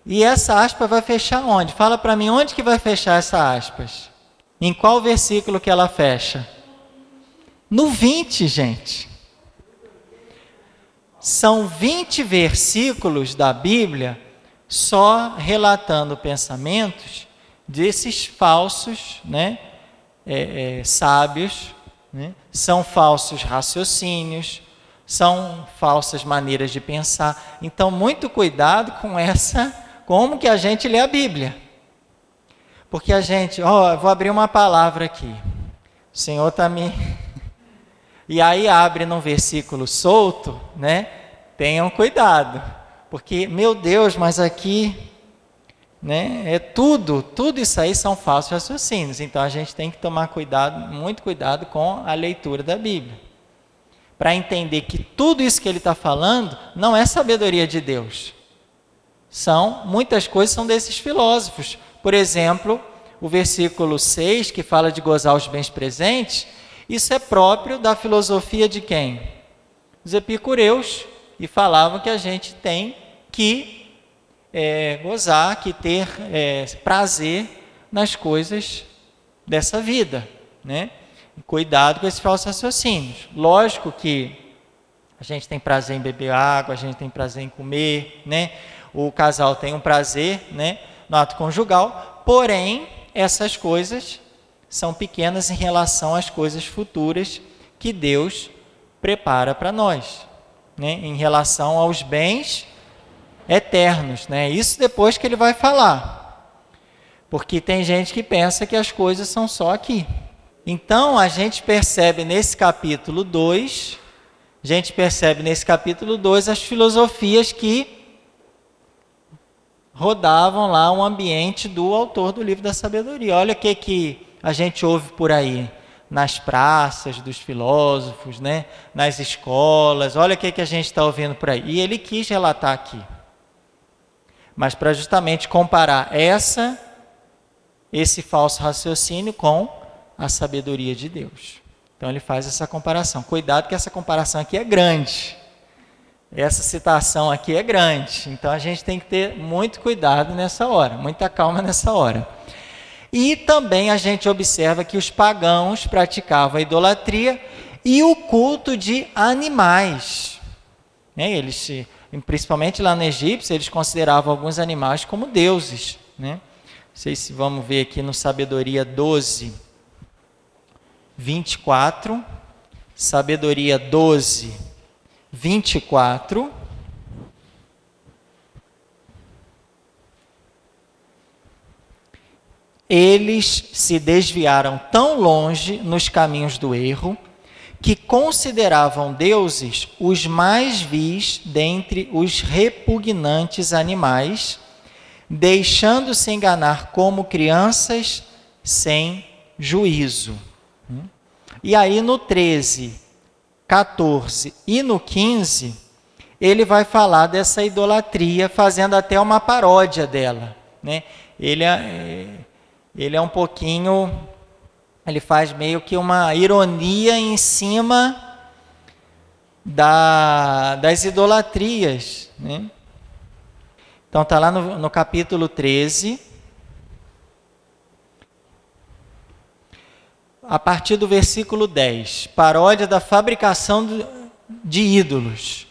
E essa aspa vai fechar onde? Fala para mim, onde que vai fechar essa aspas? Em qual versículo que ela fecha? No 20, gente. São 20 versículos da Bíblia só relatando pensamentos desses falsos, sábios, são falsos raciocínios, são falsas maneiras de pensar. Então, muito cuidado com como que a gente lê a Bíblia. Porque a gente, eu vou abrir uma palavra aqui. O Senhor está me... E aí abre num versículo solto, Tenham cuidado. Porque, meu Deus, mas aqui, é tudo isso aí são falsos raciocínios. Então, a gente tem que tomar cuidado, muito cuidado com a leitura da Bíblia. Para entender que tudo isso que ele está falando não é sabedoria de Deus. Muitas coisas são desses filósofos. Por exemplo, o versículo 6, que fala de gozar os bens presentes, isso é próprio da filosofia de quem? Os epicureus. E falavam que a gente tem que gozar, que ter prazer nas coisas dessa vida, Cuidado com esses falsos raciocínios. Lógico que a gente tem prazer em beber água, a gente tem prazer em comer, O casal tem um prazer, no ato conjugal, porém, essas coisas são pequenas em relação às coisas futuras que Deus prepara para nós. Em relação aos bens eternos, Isso depois que ele vai falar. Porque tem gente que pensa que as coisas são só aqui. Então, a gente percebe nesse capítulo 2, as filosofias que rodavam lá o ambiente do autor do livro da sabedoria. Olha o que a gente ouve por aí. Nas praças dos filósofos, nas escolas, olha o que a gente está ouvindo por aí. E ele quis relatar aqui. Mas para justamente comparar esse falso raciocínio com a sabedoria de Deus. Então ele faz essa comparação. Cuidado que essa comparação aqui é grande. Essa citação aqui é grande. Então a gente tem que ter muito cuidado nessa hora, muita calma nessa hora. E também a gente observa que os pagãos praticavam a idolatria e o culto de animais. Eles, principalmente lá no Egito, eles consideravam alguns animais como deuses. Não sei se vamos ver aqui no Sabedoria 12, 24. Sabedoria 12, 24. Eles se desviaram tão longe nos caminhos do erro, que consideravam deuses os mais vis dentre os repugnantes animais, deixando-se enganar como crianças sem juízo. E aí no 13, 14 e no 15, ele vai falar dessa idolatria, fazendo até uma paródia dela, né? Ele é um pouquinho, ele faz meio que uma ironia em cima das idolatrias, né? Então está lá no capítulo 13, a partir do versículo 10, paródia da fabricação de ídolos.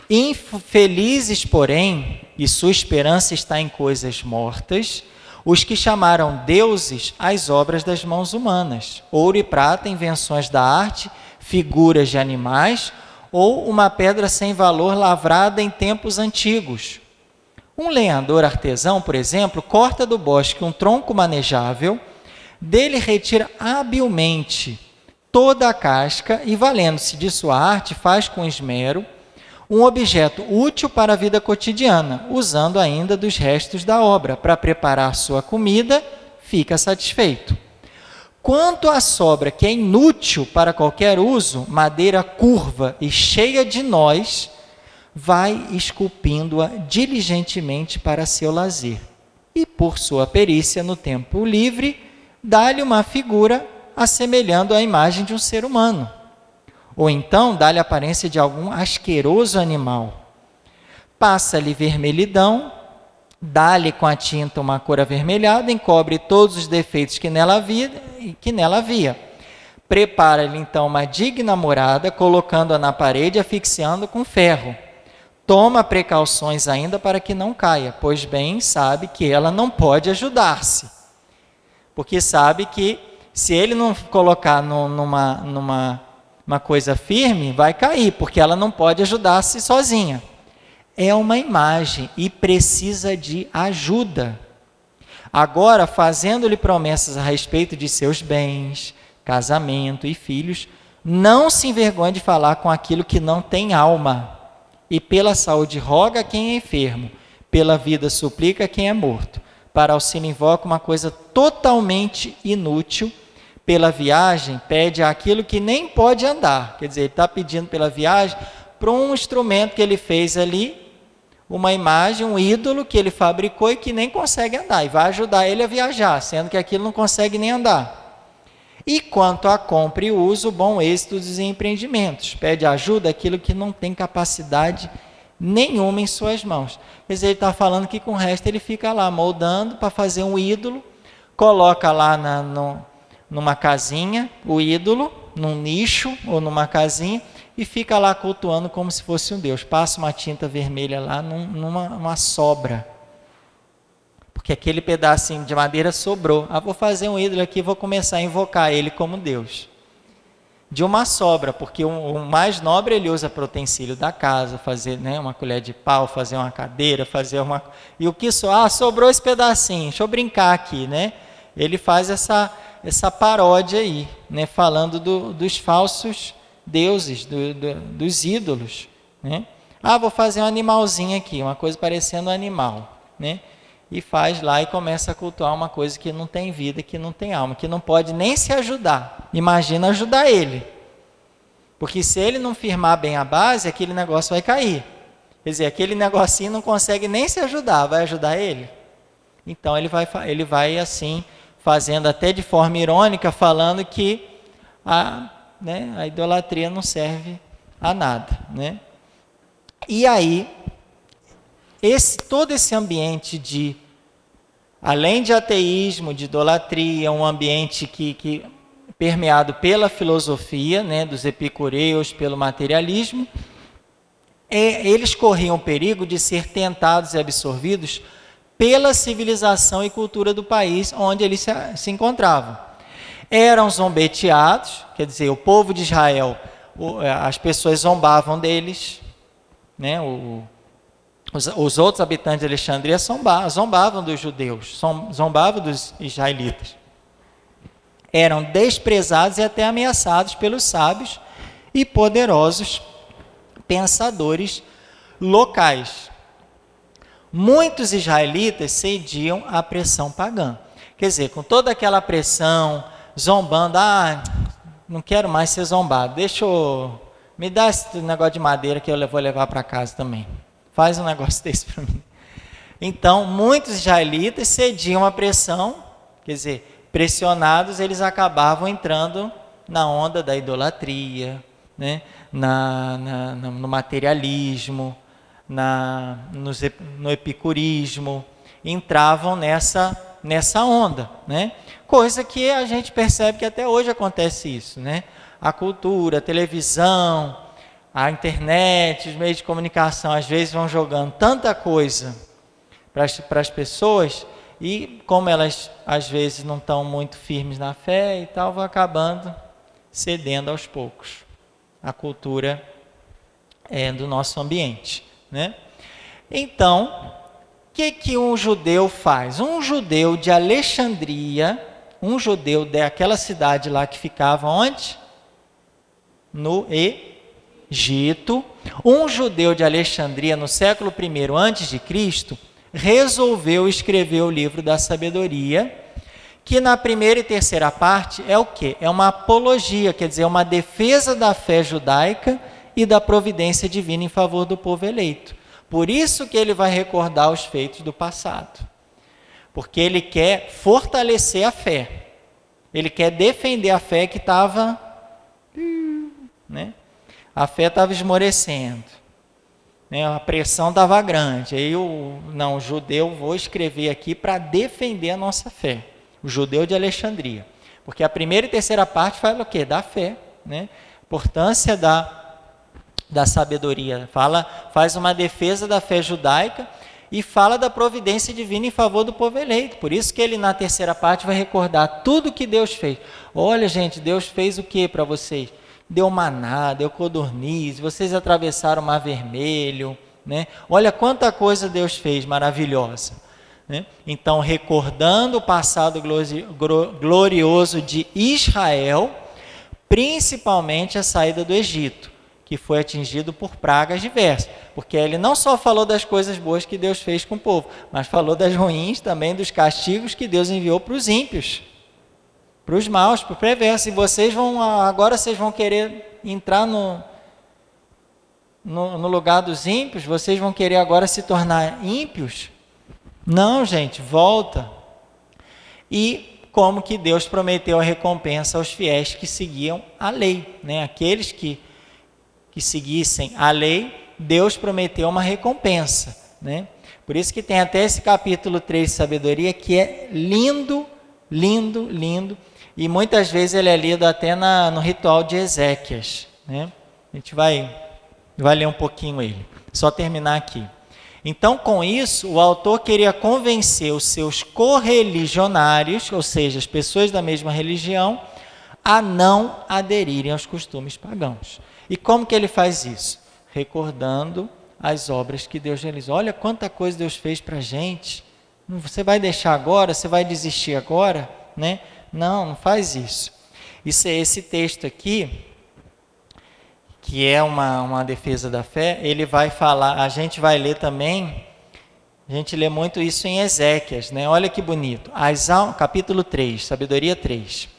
Infelizes, porém, e sua esperança está em coisas mortas, os que chamaram deuses as obras das mãos humanas, ouro e prata, invenções da arte, figuras de animais, ou uma pedra sem valor lavrada em tempos antigos. Um lenhador artesão, por exemplo, corta do bosque um tronco manejável, dele retira habilmente toda a casca e, valendo-se de sua arte, faz com esmero um objeto útil para a vida cotidiana, usando ainda dos restos da obra. Para preparar sua comida, fica satisfeito. Quanto à sobra que é inútil para qualquer uso, madeira curva e cheia de nós, vai esculpindo-a diligentemente para seu lazer. E, por sua perícia no tempo livre, dá-lhe uma figura assemelhando a imagem de um ser humano. Ou então dá-lhe a aparência de algum asqueroso animal. Passa-lhe vermelhidão, dá-lhe com a tinta uma cor avermelhada, encobre todos os defeitos que nela havia. Prepara-lhe então uma digna morada, colocando-a na parede e asfixiando com ferro. Toma precauções ainda para que não caia, pois bem sabe que ela não pode ajudar-se. Porque sabe que se ele não colocar numa coisa firme, vai cair, porque ela não pode ajudar-se sozinha. É uma imagem e precisa de ajuda. Agora, fazendo-lhe promessas a respeito de seus bens, casamento e filhos, não se envergonhe de falar com aquilo que não tem alma. E pela saúde roga a quem é enfermo, pela vida suplica a quem é morto. Para auxílio invoca uma coisa totalmente inútil, pela viagem pede aquilo que nem pode andar. Quer dizer, ele está pedindo pela viagem para um instrumento que ele fez ali, uma imagem, um ídolo que ele fabricou e que nem consegue andar. E vai ajudar ele a viajar, sendo que aquilo não consegue nem andar. E quanto à compra e uso, bom êxito dos empreendimentos. Pede ajuda àquilo que não tem capacidade nenhuma em suas mãos. Quer dizer, ele está falando que com o resto ele fica lá moldando para fazer um ídolo, coloca lá numa casinha o ídolo, num nicho ou numa casinha, e fica lá cultuando como se fosse um deus. Passa uma tinta vermelha lá numa sobra. Porque aquele pedacinho de madeira sobrou. Vou fazer um ídolo aqui, vou começar a invocar ele como Deus. De uma sobra, porque o mais nobre ele usa para o utensílio da casa, fazer, né, uma colher de pau, fazer uma cadeira, fazer uma... E o que sobrou esse pedacinho, deixa eu brincar aqui, né? Ele faz essa paródia aí, né, falando dos falsos deuses, dos ídolos, né? Vou fazer um animalzinho aqui, uma coisa parecendo um animal, né? E faz lá e começa a cultuar uma coisa que não tem vida, que não tem alma, que não pode nem se ajudar. Imagina ajudar ele. Porque se ele não firmar bem a base, aquele negócio vai cair. Quer dizer, aquele negocinho não consegue nem se ajudar, vai ajudar ele? Então ele vai assim, fazendo até de forma irônica, falando que a idolatria não serve a nada, né? E aí, todo esse ambiente além de ateísmo, de idolatria, um ambiente que permeado pela filosofia, né, dos epicureus, pelo materialismo, eles corriam o perigo de ser tentados e absorvidos pela civilização e cultura do país onde eles se encontravam. Eram zombeteados, quer dizer, o povo de Israel, as pessoas zombavam deles, né? Os outros habitantes de Alexandria zombavam dos judeus, zombavam dos israelitas. Eram desprezados e até ameaçados pelos sábios e poderosos pensadores locais. Muitos israelitas cediam à pressão pagã. Quer dizer, com toda aquela pressão, zombando, não quero mais ser zombado, deixa eu me dá esse negócio de madeira que eu vou levar para casa também. Faz um negócio desse para mim. Então, muitos israelitas cediam à pressão, quer dizer, pressionados, eles acabavam entrando na onda da idolatria, né? No materialismo, no epicurismo, entravam nessa onda, né? Coisa que a gente percebe que até hoje acontece isso, né? A cultura, a televisão, a internet, os meios de comunicação, às vezes vão jogando tanta coisa para as pessoas, e como elas às vezes não estão muito firmes na fé e tal, vão acabando cedendo aos poucos a cultura do nosso ambiente, né? Então, o que um judeu faz? Um judeu de Alexandria, um judeu daquela cidade lá que ficava onde? No Egito. Um judeu de Alexandria no século I a.C., resolveu escrever o livro da sabedoria, que na primeira e terceira parte é o quê? É uma apologia, quer dizer, uma defesa da fé judaica e da providência divina em favor do povo eleito. Por isso que ele vai recordar os feitos do passado. Porque ele quer fortalecer a fé. Ele quer defender a fé que estava... né? A fé estava esmorecendo. Né? A pressão estava grande. Aí o judeu, vou escrever aqui para defender a nossa fé. O judeu de Alexandria. Porque a primeira e terceira parte fala o quê? Da fé. Né? Importância da sabedoria. Faz uma defesa da fé judaica e fala da providência divina em favor do povo eleito. Por isso que ele na terceira parte vai recordar tudo que Deus fez. Olha, gente, Deus fez o que para vocês? Deu maná, deu codorniz, vocês atravessaram o Mar Vermelho, né? Olha quanta coisa Deus fez maravilhosa, né? Então, recordando o passado glorioso de Israel, principalmente a saída do Egito, que foi atingido por pragas diversas, porque ele não só falou das coisas boas que Deus fez com o povo, mas falou das ruins também, dos castigos que Deus enviou para os ímpios, para os maus, para o perverso. E agora vocês vão querer entrar no lugar dos ímpios? Vocês vão querer agora se tornar ímpios? Não, gente, volta. E como que Deus prometeu a recompensa aos fiéis que seguiam a lei, né? Aqueles que seguissem a lei, Deus prometeu uma recompensa, né? Por isso que tem até esse capítulo 3 de sabedoria, que é lindo, lindo, lindo, e muitas vezes ele é lido até no ritual de Ezequias, né? A gente vai ler um pouquinho ele, só terminar aqui. Então, com isso, o autor queria convencer os seus correligionários, ou seja, as pessoas da mesma religião, a não aderirem aos costumes pagãos. E como que ele faz isso? Recordando as obras que Deus realizou. Olha quanta coisa Deus fez para a gente. Você vai deixar agora? Você vai desistir agora? Né? Não faz isso. Esse texto aqui, que é uma defesa da fé, ele vai falar, a gente vai ler também, a gente lê muito isso em Ezequias, né? Olha que bonito. Capítulo 3, sabedoria 3.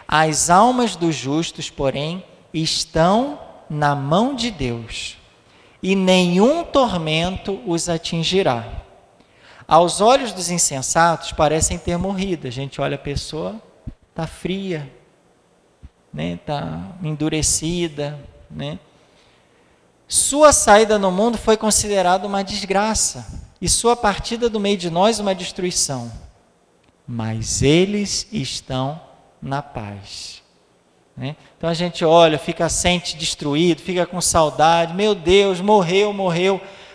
As almas dos justos, porém, estão na mão de Deus, e nenhum tormento os atingirá. Aos olhos dos insensatos parecem ter morrido. A gente olha a pessoa, está fria, né? Está endurecida, né? Sua saída no mundo foi considerada uma desgraça, e sua partida do meio de nós uma destruição. Mas eles estão na paz. Né? Então a gente olha, sente destruído, fica com saudade, meu Deus, morreu,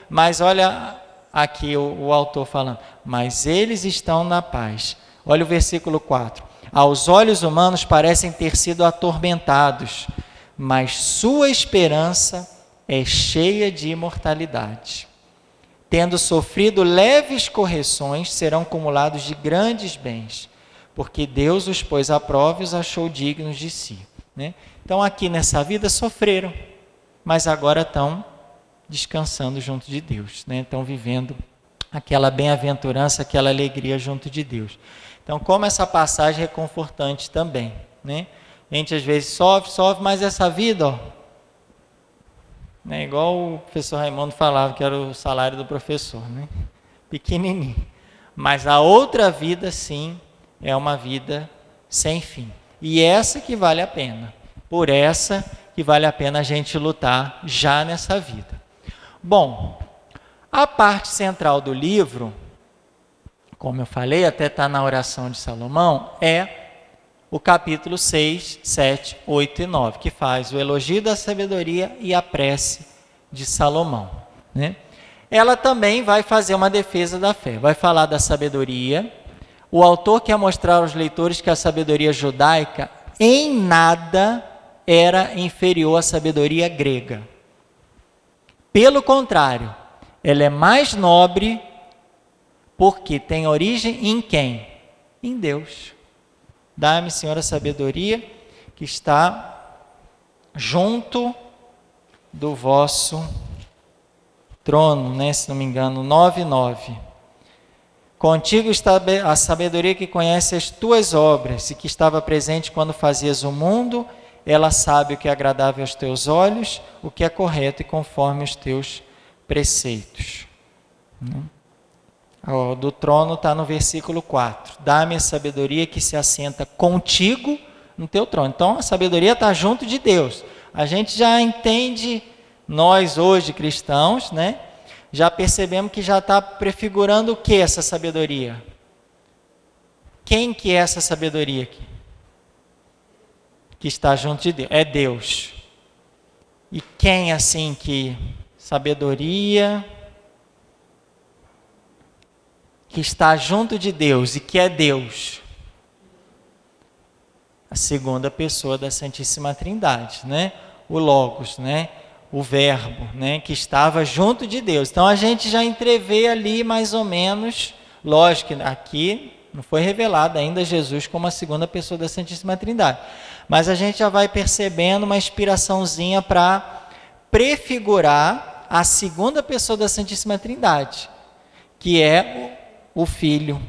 mas olha aqui o autor falando, mas eles estão na paz. Olha o versículo 4, aos olhos humanos parecem ter sido atormentados, mas sua esperança é cheia de imortalidade. Tendo sofrido leves correções, serão cumulados de grandes bens, porque Deus os pôs à prova e os achou dignos de si. Né? Então aqui nessa vida sofreram, mas agora estão descansando junto de Deus, né? Estão vivendo aquela bem-aventurança, aquela alegria junto de Deus. Então, como essa passagem é confortante também, né? A gente às vezes sofre, mas essa vida, né? Igual o professor Raimundo falava, que era o salário do professor, né? Pequenininho. Mas a outra vida, sim, é uma vida sem fim. E essa que vale a pena. Por essa que vale a pena a gente lutar já nessa vida. Bom, a parte central do livro, como eu falei, até está na oração de Salomão, é o capítulo 6, 7, 8 e 9, que faz o elogio da sabedoria e a prece de Salomão, né? Ela também vai fazer uma defesa da fé, vai falar da sabedoria. O autor quer mostrar aos leitores que a sabedoria judaica em nada era inferior à sabedoria grega. Pelo contrário, ela é mais nobre porque tem origem em quem? Em Deus. Dá-me, Senhor, a sabedoria que está junto do vosso trono, né? Se não me engano, 9:9. Contigo está a sabedoria que conhece as tuas obras e que estava presente quando fazias o mundo. Ela sabe o que é agradável aos teus olhos, o que é correto e conforme os teus preceitos. Do trono está no versículo 4. Dá-me a sabedoria que se assenta contigo no teu trono. Então a sabedoria está junto de Deus. A gente já entende, nós hoje cristãos, né? Já percebemos que já está prefigurando o que essa sabedoria? Quem que é essa sabedoria aqui? Que está junto de Deus. É Deus. E quem assim que sabedoria que está junto de Deus e que é Deus? A segunda pessoa da Santíssima Trindade, né? O Logos, né? O Verbo, né? Que estava junto de Deus. Então a gente já entrevê ali mais ou menos, lógico que aqui não foi revelado ainda Jesus como a segunda pessoa da Santíssima Trindade, mas a gente já vai percebendo uma inspiraçãozinha para prefigurar a segunda pessoa da Santíssima Trindade, que é o Filho,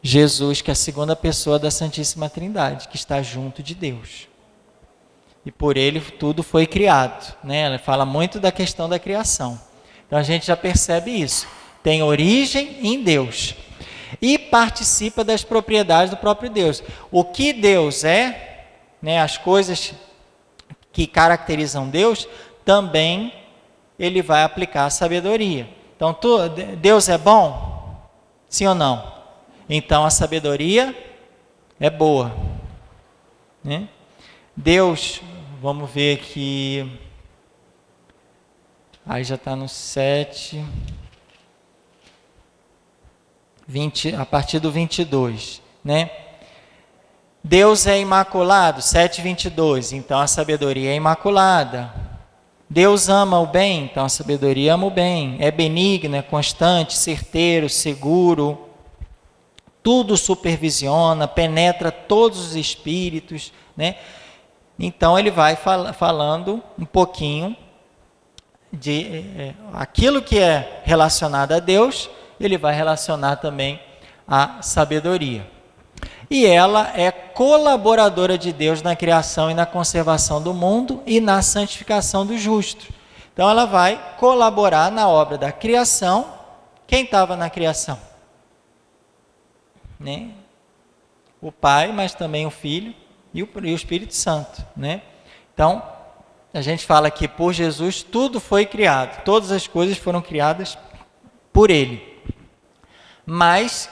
Jesus, que é a segunda pessoa da Santíssima Trindade, que está junto de Deus. E por ele tudo foi criado, né? Ela fala muito da questão da criação. Então a gente já percebe isso. Tem origem em Deus. E participa das propriedades do próprio Deus. O que Deus é, né? As coisas que caracterizam Deus, também ele vai aplicar a sabedoria. Então, Deus é bom? Sim ou não? Então a sabedoria é boa, né? Deus, vamos ver aqui, aí já está no 7, 20, a partir do 22, né? Deus é imaculado, 7:22, então a sabedoria é imaculada. Deus ama o bem, então a sabedoria ama o bem. É benigno, é constante, certeiro, seguro. Tudo supervisiona, penetra todos os espíritos, né? Então ele vai falando um pouquinho de aquilo que é relacionado a Deus, ele vai relacionar também à sabedoria. E ela é colaboradora de Deus na criação e na conservação do mundo e na santificação dos justos. Então ela vai colaborar na obra da criação. Quem estava na criação? Né? O Pai, mas também o Filho e o Espírito Santo, né? Então, a gente fala que por Jesus tudo foi criado, todas as coisas foram criadas por Ele. Mas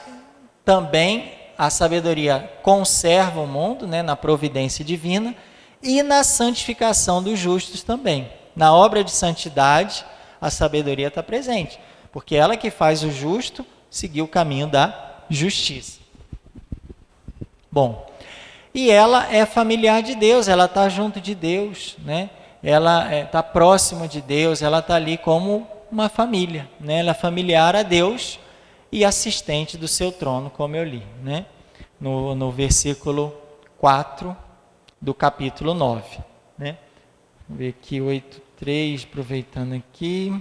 também a sabedoria conserva o mundo, né, na providência divina e na santificação dos justos também. Na obra de santidade, a sabedoria está presente, porque ela que faz o justo seguir o caminho da justiça. Bom, e ela é familiar de Deus, ela está junto de Deus, né? Ela está próxima de Deus, ela está ali como uma família, né? Ela é familiar a Deus e assistente do seu trono, como eu li, né? No versículo 4 do capítulo 9, né? Vamos ver aqui 8:3, aproveitando aqui.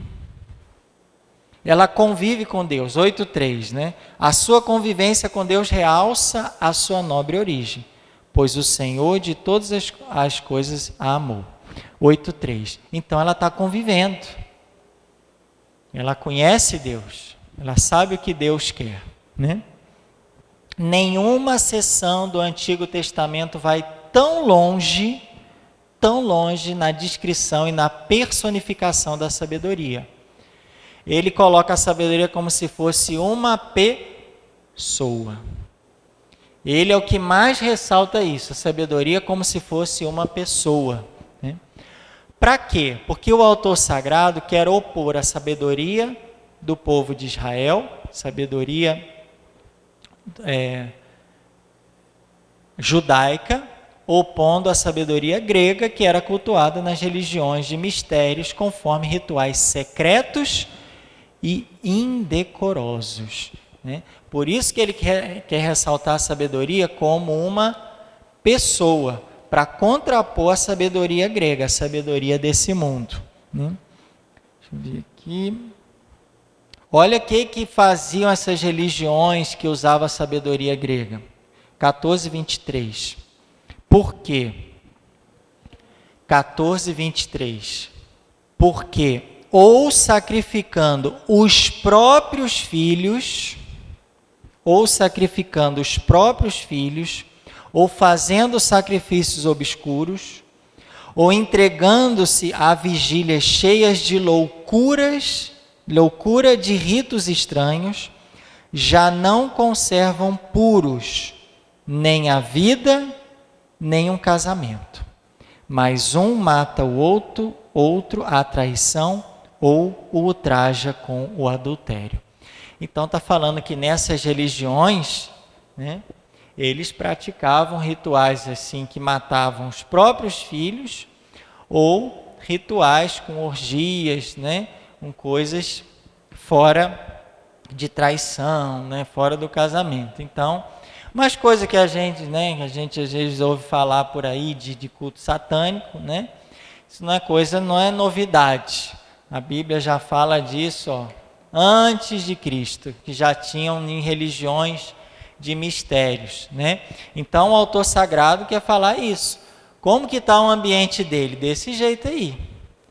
Ela convive com Deus, 8:3, né? A sua convivência com Deus realça a sua nobre origem, pois o Senhor de todas as coisas a amou. 8:3. Então ela está convivendo. Ela conhece Deus. Ela sabe o que Deus quer, né? Nenhuma seção do Antigo Testamento vai tão longe na descrição e na personificação da sabedoria. Ele coloca a sabedoria como se fosse uma pessoa. Ele é o que mais ressalta isso, a sabedoria como se fosse uma pessoa, né? Para quê? Porque o autor sagrado quer opor a sabedoria do povo de Israel, sabedoria judaica, opondo a sabedoria grega, que era cultuada nas religiões de mistérios, conforme rituais secretos e indecorosos, né? Por isso que ele quer ressaltar a sabedoria como uma pessoa, para contrapor a sabedoria grega, a sabedoria desse mundo, né? Deixa eu ver aqui. Olha o que faziam essas religiões que usavam a sabedoria grega. 14:23. Por quê? 14:23. Porque ou sacrificando os próprios filhos, ou fazendo sacrifícios obscuros, ou entregando-se a vigílias cheias de loucura de ritos estranhos, já não conservam puros nem a vida, nem um casamento. Mas um mata o outro a traição, ou o ultraja com o adultério. Então está falando que nessas religiões, né, eles praticavam rituais assim que matavam os próprios filhos, ou rituais com orgias, né, com coisas fora de traição, né, fora do casamento. Então, umas coisas que a gente às vezes ouve falar por aí de culto satânico, né? Isso não é novidade. A Bíblia já fala disso, antes de Cristo, que já tinham em religiões de mistérios, né? Então o autor sagrado quer falar isso. Como que está o ambiente dele? Desse jeito aí.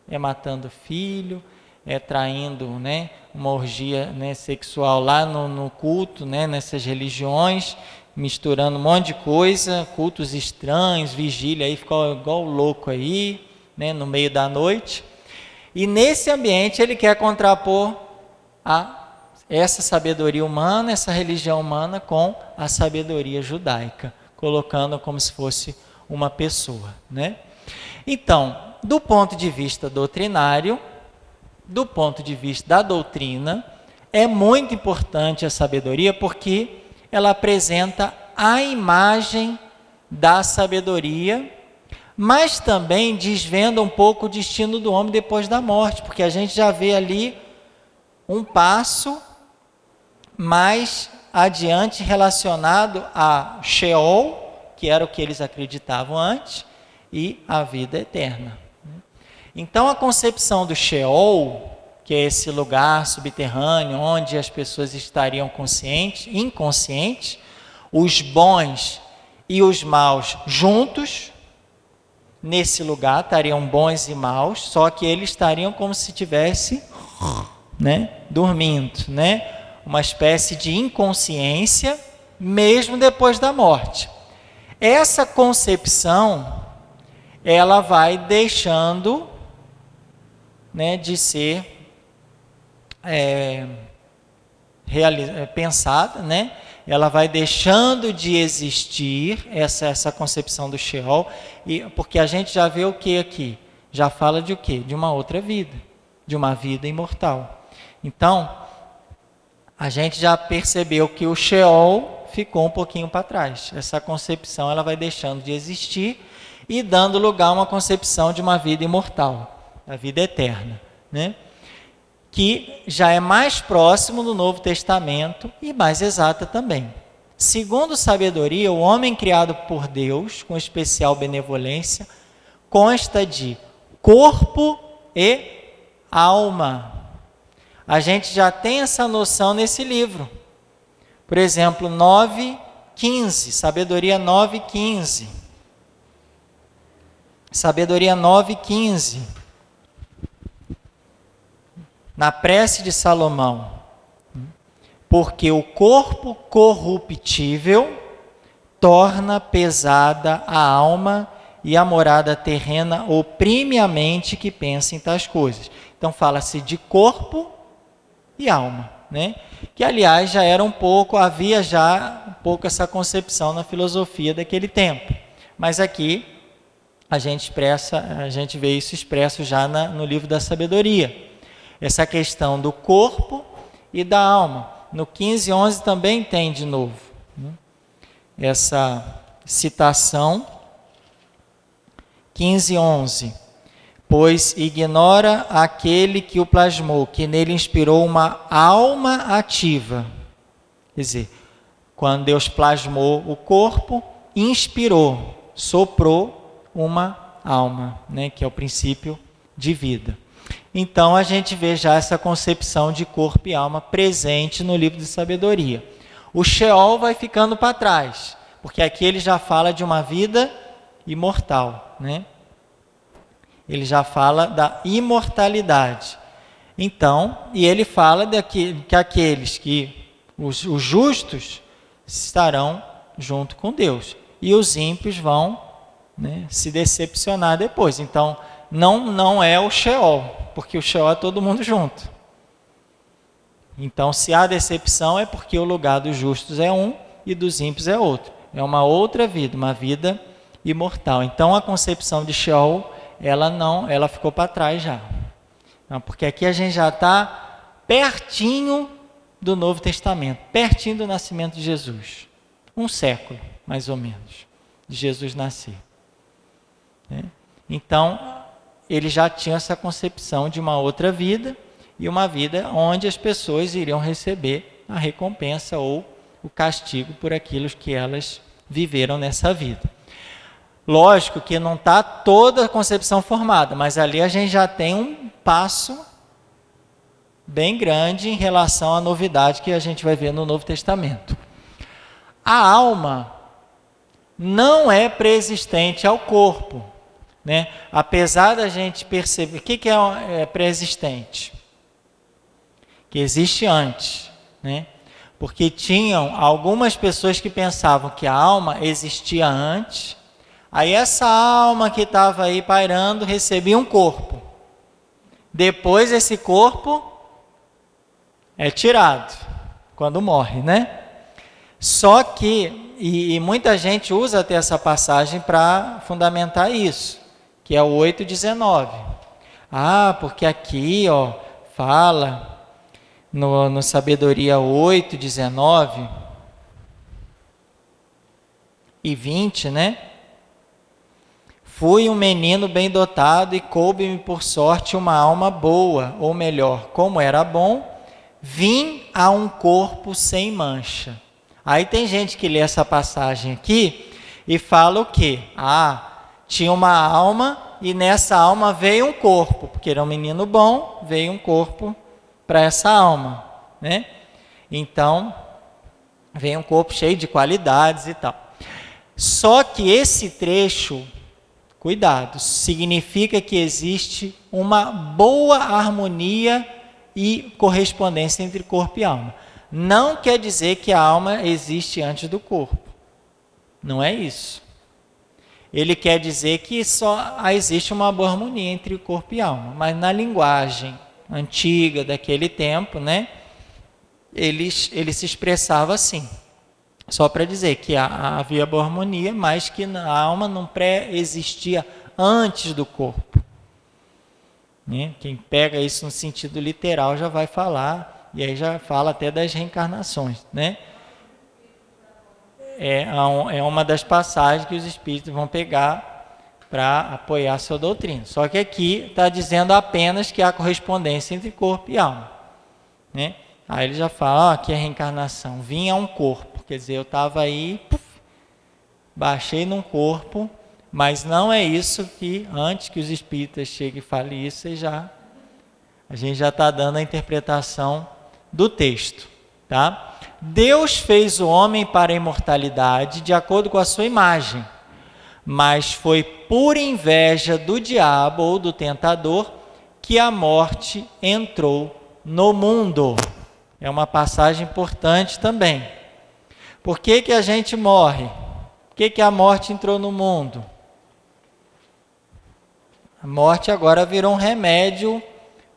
É matando filho, é traindo, né, uma orgia, né, sexual lá no culto, né, nessas religiões, misturando um monte de coisa, cultos estranhos, vigília, aí ficou igual louco aí, né, no meio da noite. E nesse ambiente ele quer contrapor essa sabedoria humana, essa religião humana com a sabedoria judaica, colocando como se fosse uma pessoa, né? Então, do ponto de vista doutrinário, do ponto de vista da doutrina, é muito importante a sabedoria porque ela apresenta a imagem da sabedoria, mas também desvenda um pouco o destino do homem depois da morte, porque a gente já vê ali um passo mais adiante relacionado a Sheol, que era o que eles acreditavam antes, e a vida eterna. Então a concepção do Sheol, que é esse lugar subterrâneo onde as pessoas estariam inconscientes, os bons e os maus juntos, nesse lugar estariam bons e maus, só que eles estariam como se estivesse, né, dormindo, né? Uma espécie de inconsciência, mesmo depois da morte. Essa concepção, ela vai deixando, né, de ser pensada, né? Ela vai deixando de existir essa concepção do Sheol, porque a gente já vê o que aqui? Já fala de o quê? De uma outra vida, de uma vida imortal. Então, a gente já percebeu que o Sheol ficou um pouquinho para trás. Essa concepção ela vai deixando de existir e dando lugar a uma concepção de uma vida imortal, a vida eterna, né? Que já é mais próximo do Novo Testamento e mais exata também. Segundo sabedoria, o homem criado por Deus, com especial benevolência, consta de corpo e alma. A gente já tem essa noção nesse livro. Por exemplo, 9:15, sabedoria 9:15. Sabedoria 9:15. Na prece de Salomão. Porque o corpo corruptível torna pesada a alma e a morada terrena oprime a mente que pensa em tais coisas. Então fala-se de corpo e alma, né? Que aliás já era havia já um pouco essa concepção na filosofia daquele tempo. Mas aqui a gente vê isso expresso já no livro da Sabedoria. Essa questão do corpo e da alma. No 15:11 também tem de novo, né, essa citação. 15:11. Pois ignora aquele que o plasmou, que nele inspirou uma alma ativa. Quer dizer, quando Deus plasmou o corpo, inspirou, soprou uma alma, né, que é o princípio de vida. Então a gente vê já essa concepção de corpo e alma presente no livro de Sabedoria. O Sheol vai ficando para trás, porque aqui ele já fala de uma vida imortal, né? Ele já fala da imortalidade. Então, e ele fala que aqueles os justos estarão junto com Deus e os ímpios vão, né, se decepcionar depois. Então, não é o Sheol, porque o Sheol é todo mundo junto. Então, se há decepção é porque o lugar dos justos é um e dos ímpios é outro. É uma outra vida, uma vida imortal. Então, a concepção de Sheol, ela ficou para trás já. Não, porque aqui a gente já está pertinho do Novo Testamento, pertinho do nascimento de Jesus. 1 século, mais ou menos, de Jesus nascer. Né? Então, eles já tinham essa concepção de uma outra vida, e uma vida onde as pessoas iriam receber a recompensa ou o castigo por aquilo que elas viveram nessa vida. Lógico que não está toda a concepção formada, mas ali a gente já tem um passo bem grande em relação à novidade que a gente vai ver no Novo Testamento. A alma não é preexistente ao corpo, né? Apesar da gente perceber, o que é preexistente? Que existe antes, né? Porque tinham algumas pessoas que pensavam que a alma existia antes, aí essa alma que estava aí pairando recebia um corpo. Depois esse corpo é tirado quando morre, né? Só que, e muita gente usa até essa passagem para fundamentar isso, que é o 8:19. Porque aqui, fala no Sabedoria 8:19 e 20, né? Fui um menino bem dotado e coube-me por sorte uma alma boa, ou melhor, como era bom, vim a um corpo sem mancha. Aí tem gente que lê essa passagem aqui e fala o quê? Tinha uma alma e nessa alma veio um corpo, porque era um menino bom, veio um corpo para essa alma, né? Então, veio um corpo cheio de qualidades e tal. Só que esse trecho, cuidado, significa que existe uma boa harmonia e correspondência entre corpo e alma. Não quer dizer que a alma existe antes do corpo. Não é isso. Ele quer dizer que só existe uma boa harmonia entre o corpo e a alma. Mas na linguagem antiga daquele tempo, né, ele se expressava assim. Só para dizer que havia boa harmonia, mas que a alma não pré-existia antes do corpo. Né? Quem pega isso no sentido literal já vai falar, e aí já fala até das reencarnações. Né? É uma das passagens que os espíritos vão pegar para apoiar a sua doutrina. Só que aqui está dizendo apenas que há correspondência entre corpo e alma. Né? Aí ele já fala, aqui é reencarnação, vim a um corpo. Quer dizer, eu estava aí, baixei num corpo, mas não é isso que, antes que os espíritas cheguem e falem isso, a gente já está dando a interpretação do texto. Tá? Deus fez o homem para a imortalidade de acordo com a sua imagem, mas foi por inveja do diabo ou do tentador que a morte entrou no mundo. É uma passagem importante também. Por que que a gente morre? Por que que a morte entrou no mundo? A morte agora virou um remédio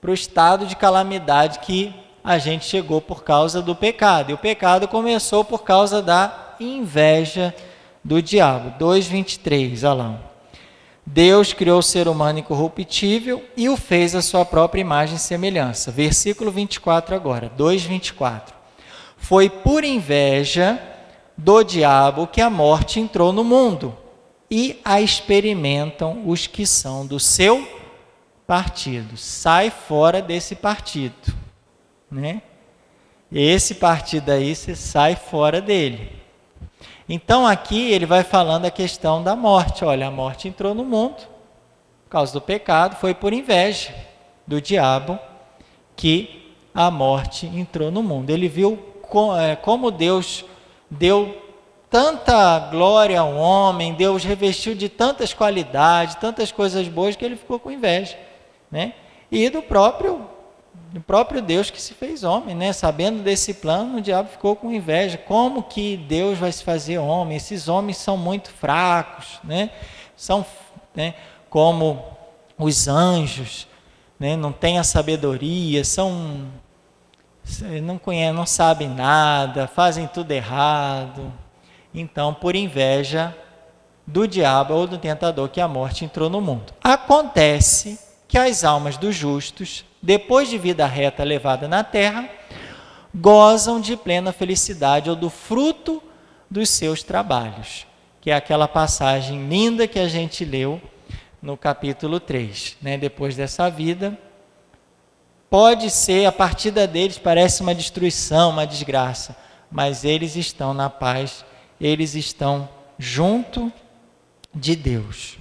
para o estado de calamidade que a gente chegou por causa do pecado. E o pecado começou por causa da inveja do diabo. 2:23, olha lá. Deus criou o ser humano incorruptível e o fez à sua própria imagem e semelhança. Versículo 24 agora, 2:24. Foi por inveja do diabo que a morte entrou no mundo, e a experimentam os que são do seu partido. Sai fora desse partido, né? Esse partido aí, você sai fora dele. Então aqui ele vai falando a questão da morte. Olha, a morte entrou no mundo por causa do pecado, foi por inveja do diabo que a morte entrou no mundo. Ele viu como Deus deu tanta glória ao homem, Deus revestiu de tantas qualidades, tantas coisas boas, que ele ficou com inveja, né? E do próprio Deus que se fez homem, né? Sabendo desse plano, o diabo ficou com inveja. Como que Deus vai se fazer homem? Esses homens são muito fracos, né? São, né, como os anjos, né? Não têm a sabedoria, não conhecem, não sabem nada, fazem tudo errado. Então, por inveja do diabo ou do tentador, que a morte entrou no mundo. Acontece que as almas dos justos, depois de vida reta levada na terra, gozam de plena felicidade ou do fruto dos seus trabalhos, que é aquela passagem linda que a gente leu no capítulo 3, né? Depois dessa vida, pode ser, a partida deles parece uma destruição, uma desgraça, mas eles estão na paz, eles estão junto de Deus.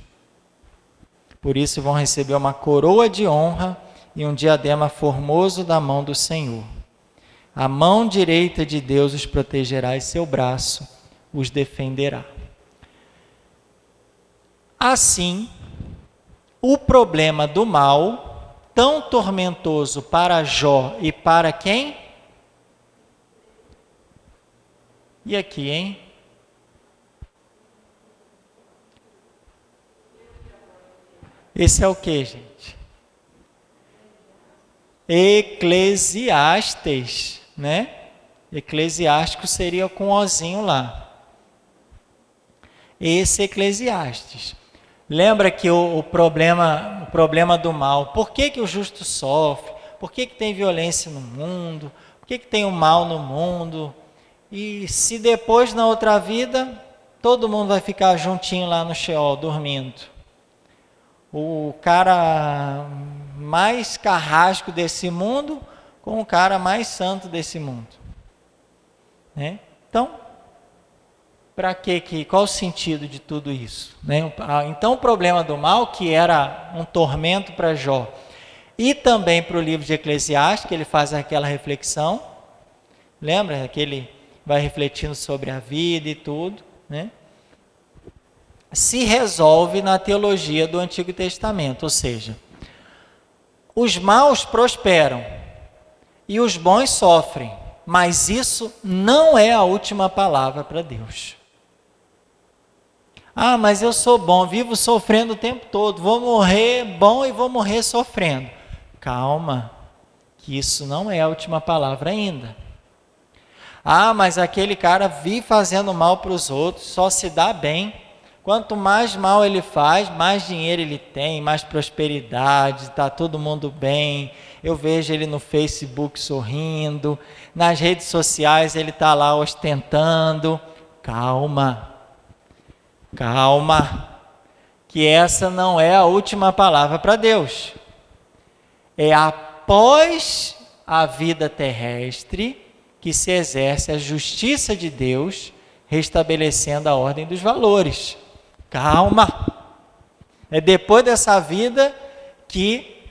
Por isso vão receber uma coroa de honra e um diadema formoso da mão do Senhor. A mão direita de Deus os protegerá e seu braço os defenderá. Assim, o problema do mal, tão tormentoso para Jó e para quem? E aqui, hein? Esse é o que, gente? Eclesiastes, né? Eclesiástico seria com ozinho lá. Esse Eclesiastes. Lembra que o problema do mal, por que o justo sofre? Por que tem violência no mundo? Por que tem o mal no mundo? E se depois, na outra vida, todo mundo vai ficar juntinho lá no Sheol, dormindo. O cara mais carrasco desse mundo com o cara mais santo desse mundo, né? Então, para quê? Qual o sentido de tudo isso, né? Então, o problema do mal, que era um tormento para Jó, e também para o livro de Eclesiastes, que ele faz aquela reflexão, lembra que ele vai refletindo sobre a vida e tudo, né? Se resolve na teologia do Antigo Testamento, ou seja, os maus prosperam e os bons sofrem, mas isso não é a última palavra para Deus. Ah, mas eu sou bom, vivo sofrendo o tempo todo, vou morrer bom e vou morrer sofrendo. Calma, que isso não é a última palavra ainda. Ah, mas aquele cara vive fazendo mal para os outros, só se dá bem. Quanto mais mal ele faz, mais dinheiro ele tem, mais prosperidade, está todo mundo bem. Eu vejo ele no Facebook sorrindo, nas redes sociais ele está lá ostentando. Calma, que essa não é a última palavra para Deus. É após a vida terrestre que se exerce a justiça de Deus, restabelecendo a ordem dos valores. Calma, é depois dessa vida que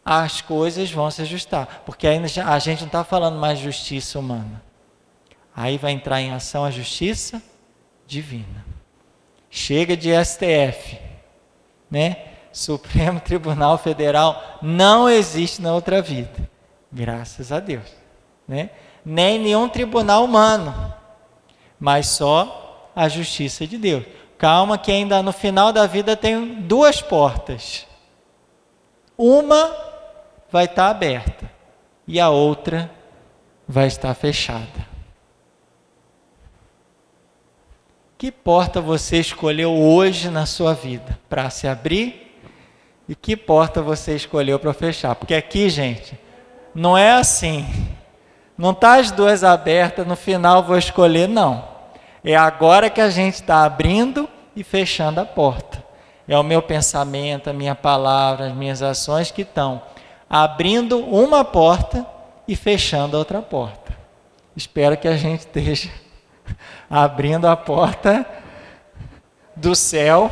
as coisas vão se ajustar, porque ainda a gente não está falando mais de justiça humana, aí vai entrar em ação a justiça divina. Chega de STF, né? Supremo Tribunal Federal não existe na outra vida, graças a Deus, né? Nem nenhum tribunal humano, mas só a justiça de Deus. Calma que ainda no final da vida tem duas portas. Uma vai estar aberta e a outra vai estar fechada. Que porta você escolheu hoje na sua vida para se abrir e que porta você escolheu para fechar? Porque aqui, gente, não é assim. Não está as duas abertas, no final vou escolher, não. É agora que a gente está abrindo e fechando a porta. É o meu pensamento, a minha palavra, as minhas ações que estão abrindo uma porta e fechando a outra porta. Espero que a gente esteja abrindo a porta do céu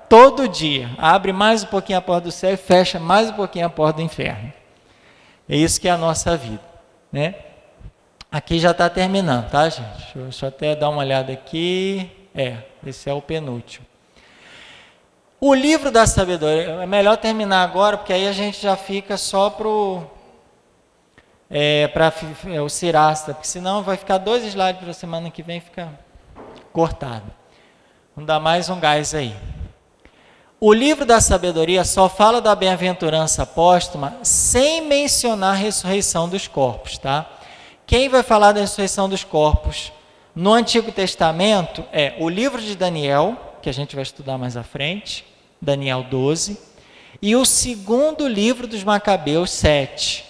todo dia. Abre mais um pouquinho a porta do céu e fecha mais um pouquinho a porta do inferno. É isso que é a nossa vida, né? Aqui já está terminando, tá, gente? Deixa eu até dar uma olhada aqui. Esse é o penúltimo. O livro da sabedoria, é melhor terminar agora, porque aí a gente já fica só para o Sirasta, porque senão vai ficar 2 slides para a semana que vem, fica cortado. Vamos dar mais um gás aí. O livro da sabedoria só fala da bem-aventurança póstuma sem mencionar a ressurreição dos corpos, tá? Quem vai falar da ressurreição dos corpos no Antigo Testamento é o livro de Daniel, que a gente vai estudar mais à frente, Daniel 12, e o segundo livro dos Macabeus 7,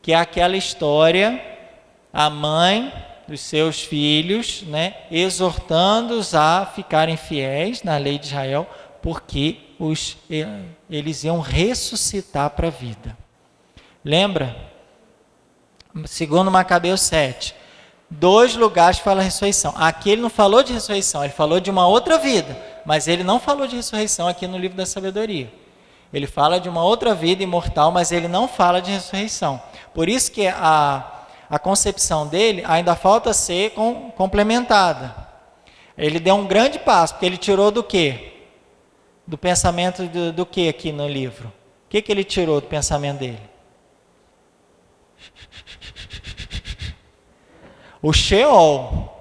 que é aquela história, a mãe dos seus filhos, né, exortando-os a ficarem fiéis na lei de Israel, porque eles iam ressuscitar para a vida. Lembra? Segundo Macabeus 7, 2 lugares fala ressurreição. Aqui ele não falou de ressurreição, ele falou de uma outra vida, mas ele não falou de ressurreição aqui no livro da sabedoria. Ele fala de uma outra vida imortal, mas ele não fala de ressurreição. Por isso que a concepção dele ainda falta ser complementada. Ele deu um grande passo, porque ele tirou do quê? Do pensamento do que aqui no livro? O que ele tirou do pensamento dele? O Sheol.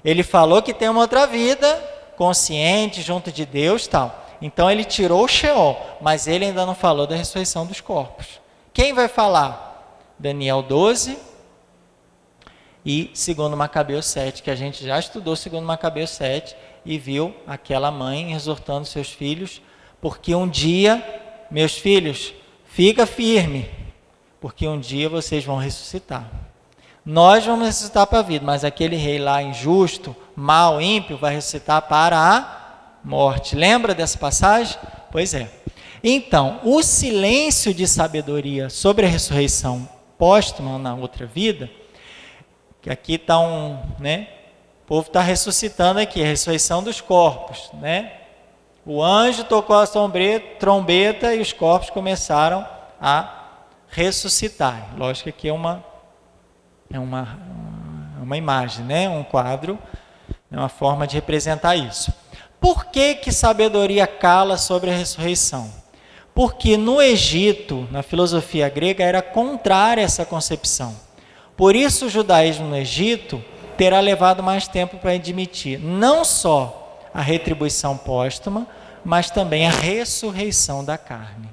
Ele falou que tem uma outra vida, consciente, junto de Deus, tal. Então ele tirou o Sheol, mas ele ainda não falou da ressurreição dos corpos. Quem vai falar? Daniel 12 e 2 Macabeus 7, que a gente já estudou 2 Macabeus 7 e viu aquela mãe exortando seus filhos, porque um dia, meus filhos, fica firme, porque um dia vocês vão ressuscitar. Nós vamos ressuscitar para a vida, mas aquele rei lá injusto, mau, ímpio, vai ressuscitar para a morte. Lembra dessa passagem? Pois é. Então, o silêncio de sabedoria sobre a ressurreição póstuma na outra vida, que aqui está o povo está ressuscitando aqui, a ressurreição dos corpos, né? O anjo tocou a trombeta e os corpos começaram a ressuscitar. Lógico que aqui é uma imagem, né? Um quadro, é uma forma de representar isso. Por que sabedoria cala sobre a ressurreição? Porque no Egito, na filosofia grega, era contrária a essa concepção. Por isso o judaísmo no Egito terá levado mais tempo para admitir não só a retribuição póstuma, mas também a ressurreição da carne.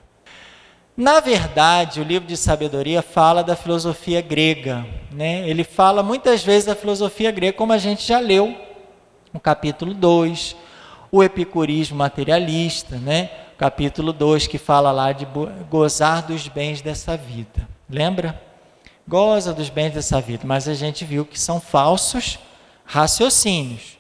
Na verdade, o livro de sabedoria fala da filosofia grega, né? Ele fala muitas vezes da filosofia grega, como a gente já leu no capítulo 2, o epicurismo materialista, né? Capítulo 2, que fala lá de gozar dos bens dessa vida. Lembra? Goza dos bens dessa vida, mas a gente viu que são falsos raciocínios.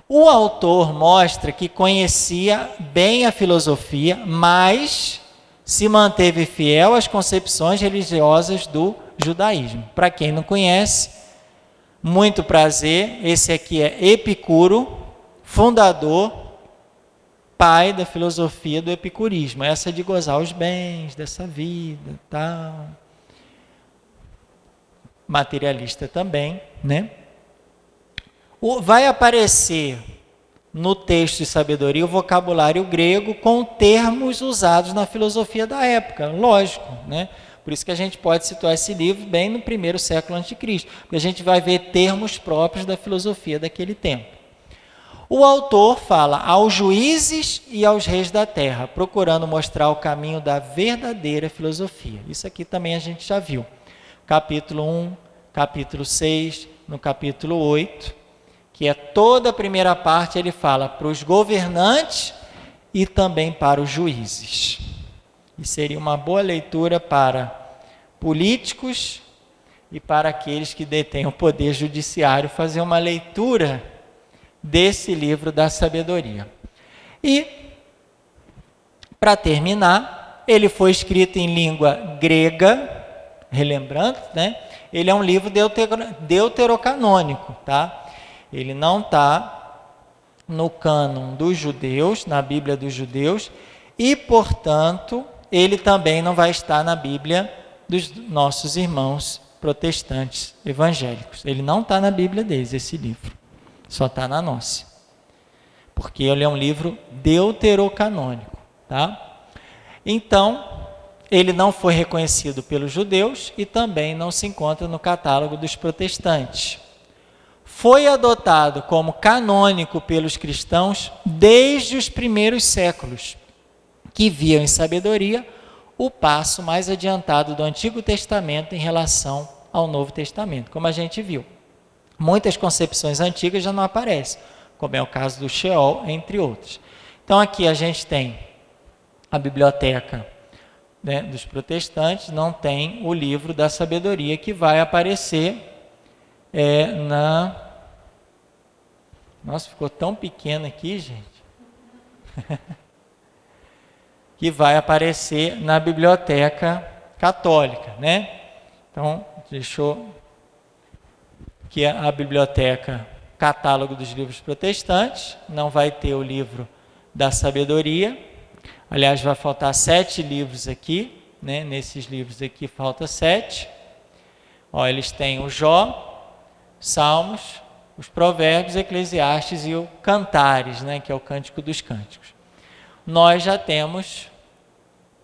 O autor mostra que conhecia bem a filosofia, mas se manteve fiel às concepções religiosas do judaísmo. Para quem não conhece, muito prazer, esse aqui é Epicuro, fundador, pai da filosofia do epicurismo, essa de gozar os bens dessa vida, tal. Materialista também, né? Vai aparecer no texto de sabedoria o vocabulário grego com termos usados na filosofia da época, lógico, né? Por isso que a gente pode situar esse livro bem no primeiro século a.C., porque a gente vai ver termos próprios da filosofia daquele tempo. O autor fala aos juízes e aos reis da terra, procurando mostrar o caminho da verdadeira filosofia. Isso aqui também a gente já viu. Capítulo 1, capítulo 6, no capítulo 8, que é toda a primeira parte, ele fala para os governantes e também para os juízes. E seria uma boa leitura para políticos e para aqueles que detêm o poder judiciário, fazer uma leitura desse livro da sabedoria. E, para terminar, ele foi escrito em língua grega, relembrando, né? Ele é um livro deuterocanônico, tá? Ele não está no cânon dos judeus, na Bíblia dos judeus, e, portanto, ele também não vai estar na Bíblia dos nossos irmãos protestantes evangélicos. Ele não está na Bíblia deles, esse livro. Só está na nossa. Porque ele é um livro deuterocanônico, tá? Então, ele não foi reconhecido pelos judeus e também não se encontra no catálogo dos protestantes. Foi adotado como canônico pelos cristãos desde os primeiros séculos, que viam em sabedoria o passo mais adiantado do Antigo Testamento em relação ao Novo Testamento, como a gente viu. Muitas concepções antigas já não aparecem, como é o caso do Sheol, entre outros. Então aqui a gente tem a biblioteca, né, dos protestantes, não tem o livro da sabedoria que vai aparecer na... Nossa, ficou tão pequeno aqui, gente. Que vai aparecer na biblioteca católica, né? Então, deixou que a biblioteca catálogo dos livros protestantes, não vai ter o livro da sabedoria. Aliás, vai faltar 7 livros aqui, né? Nesses livros aqui falta 7. Ó, eles têm o Jó, Salmos, os Provérbios, Eclesiastes e o Cantares, né? Que é o Cântico dos Cânticos. Nós já temos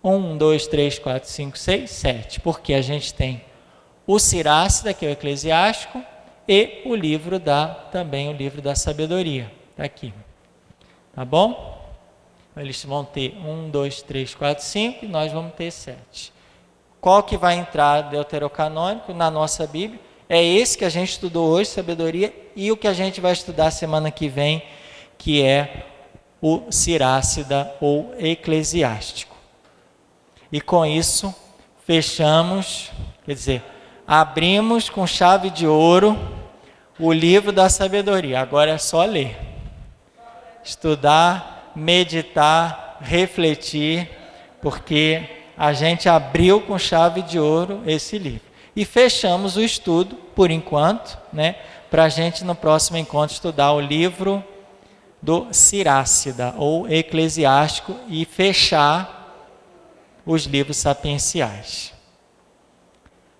1, 2, 3, 4, 5, 6, 7, porque a gente tem o Sirácida, que é o Eclesiástico, e o livro também o livro da sabedoria, está aqui, tá bom? Eles vão ter 1, 2, 3, 4, 5 e nós vamos ter 7. Qual que vai entrar deuterocanônico na nossa Bíblia? É esse que a gente estudou hoje, sabedoria, e o que a gente vai estudar semana que vem, que é o Sirácida ou Eclesiástico. E com isso, fechamos, quer dizer, abrimos com chave de ouro o livro da sabedoria. Agora é só ler, estudar, meditar, refletir, porque a gente abriu com chave de ouro esse livro. E fechamos o estudo, por enquanto, né, para a gente no próximo encontro estudar o livro do Sirácida ou Eclesiástico e fechar os livros sapienciais.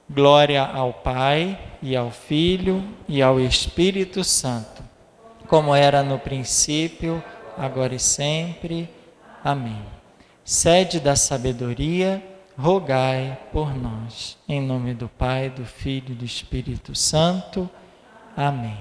Glória ao Pai, e ao Filho, e ao Espírito Santo, como era no princípio, agora e sempre. Amém. Sede da sabedoria, rogai por nós. Em nome do Pai, do Filho e do Espírito Santo. Amém.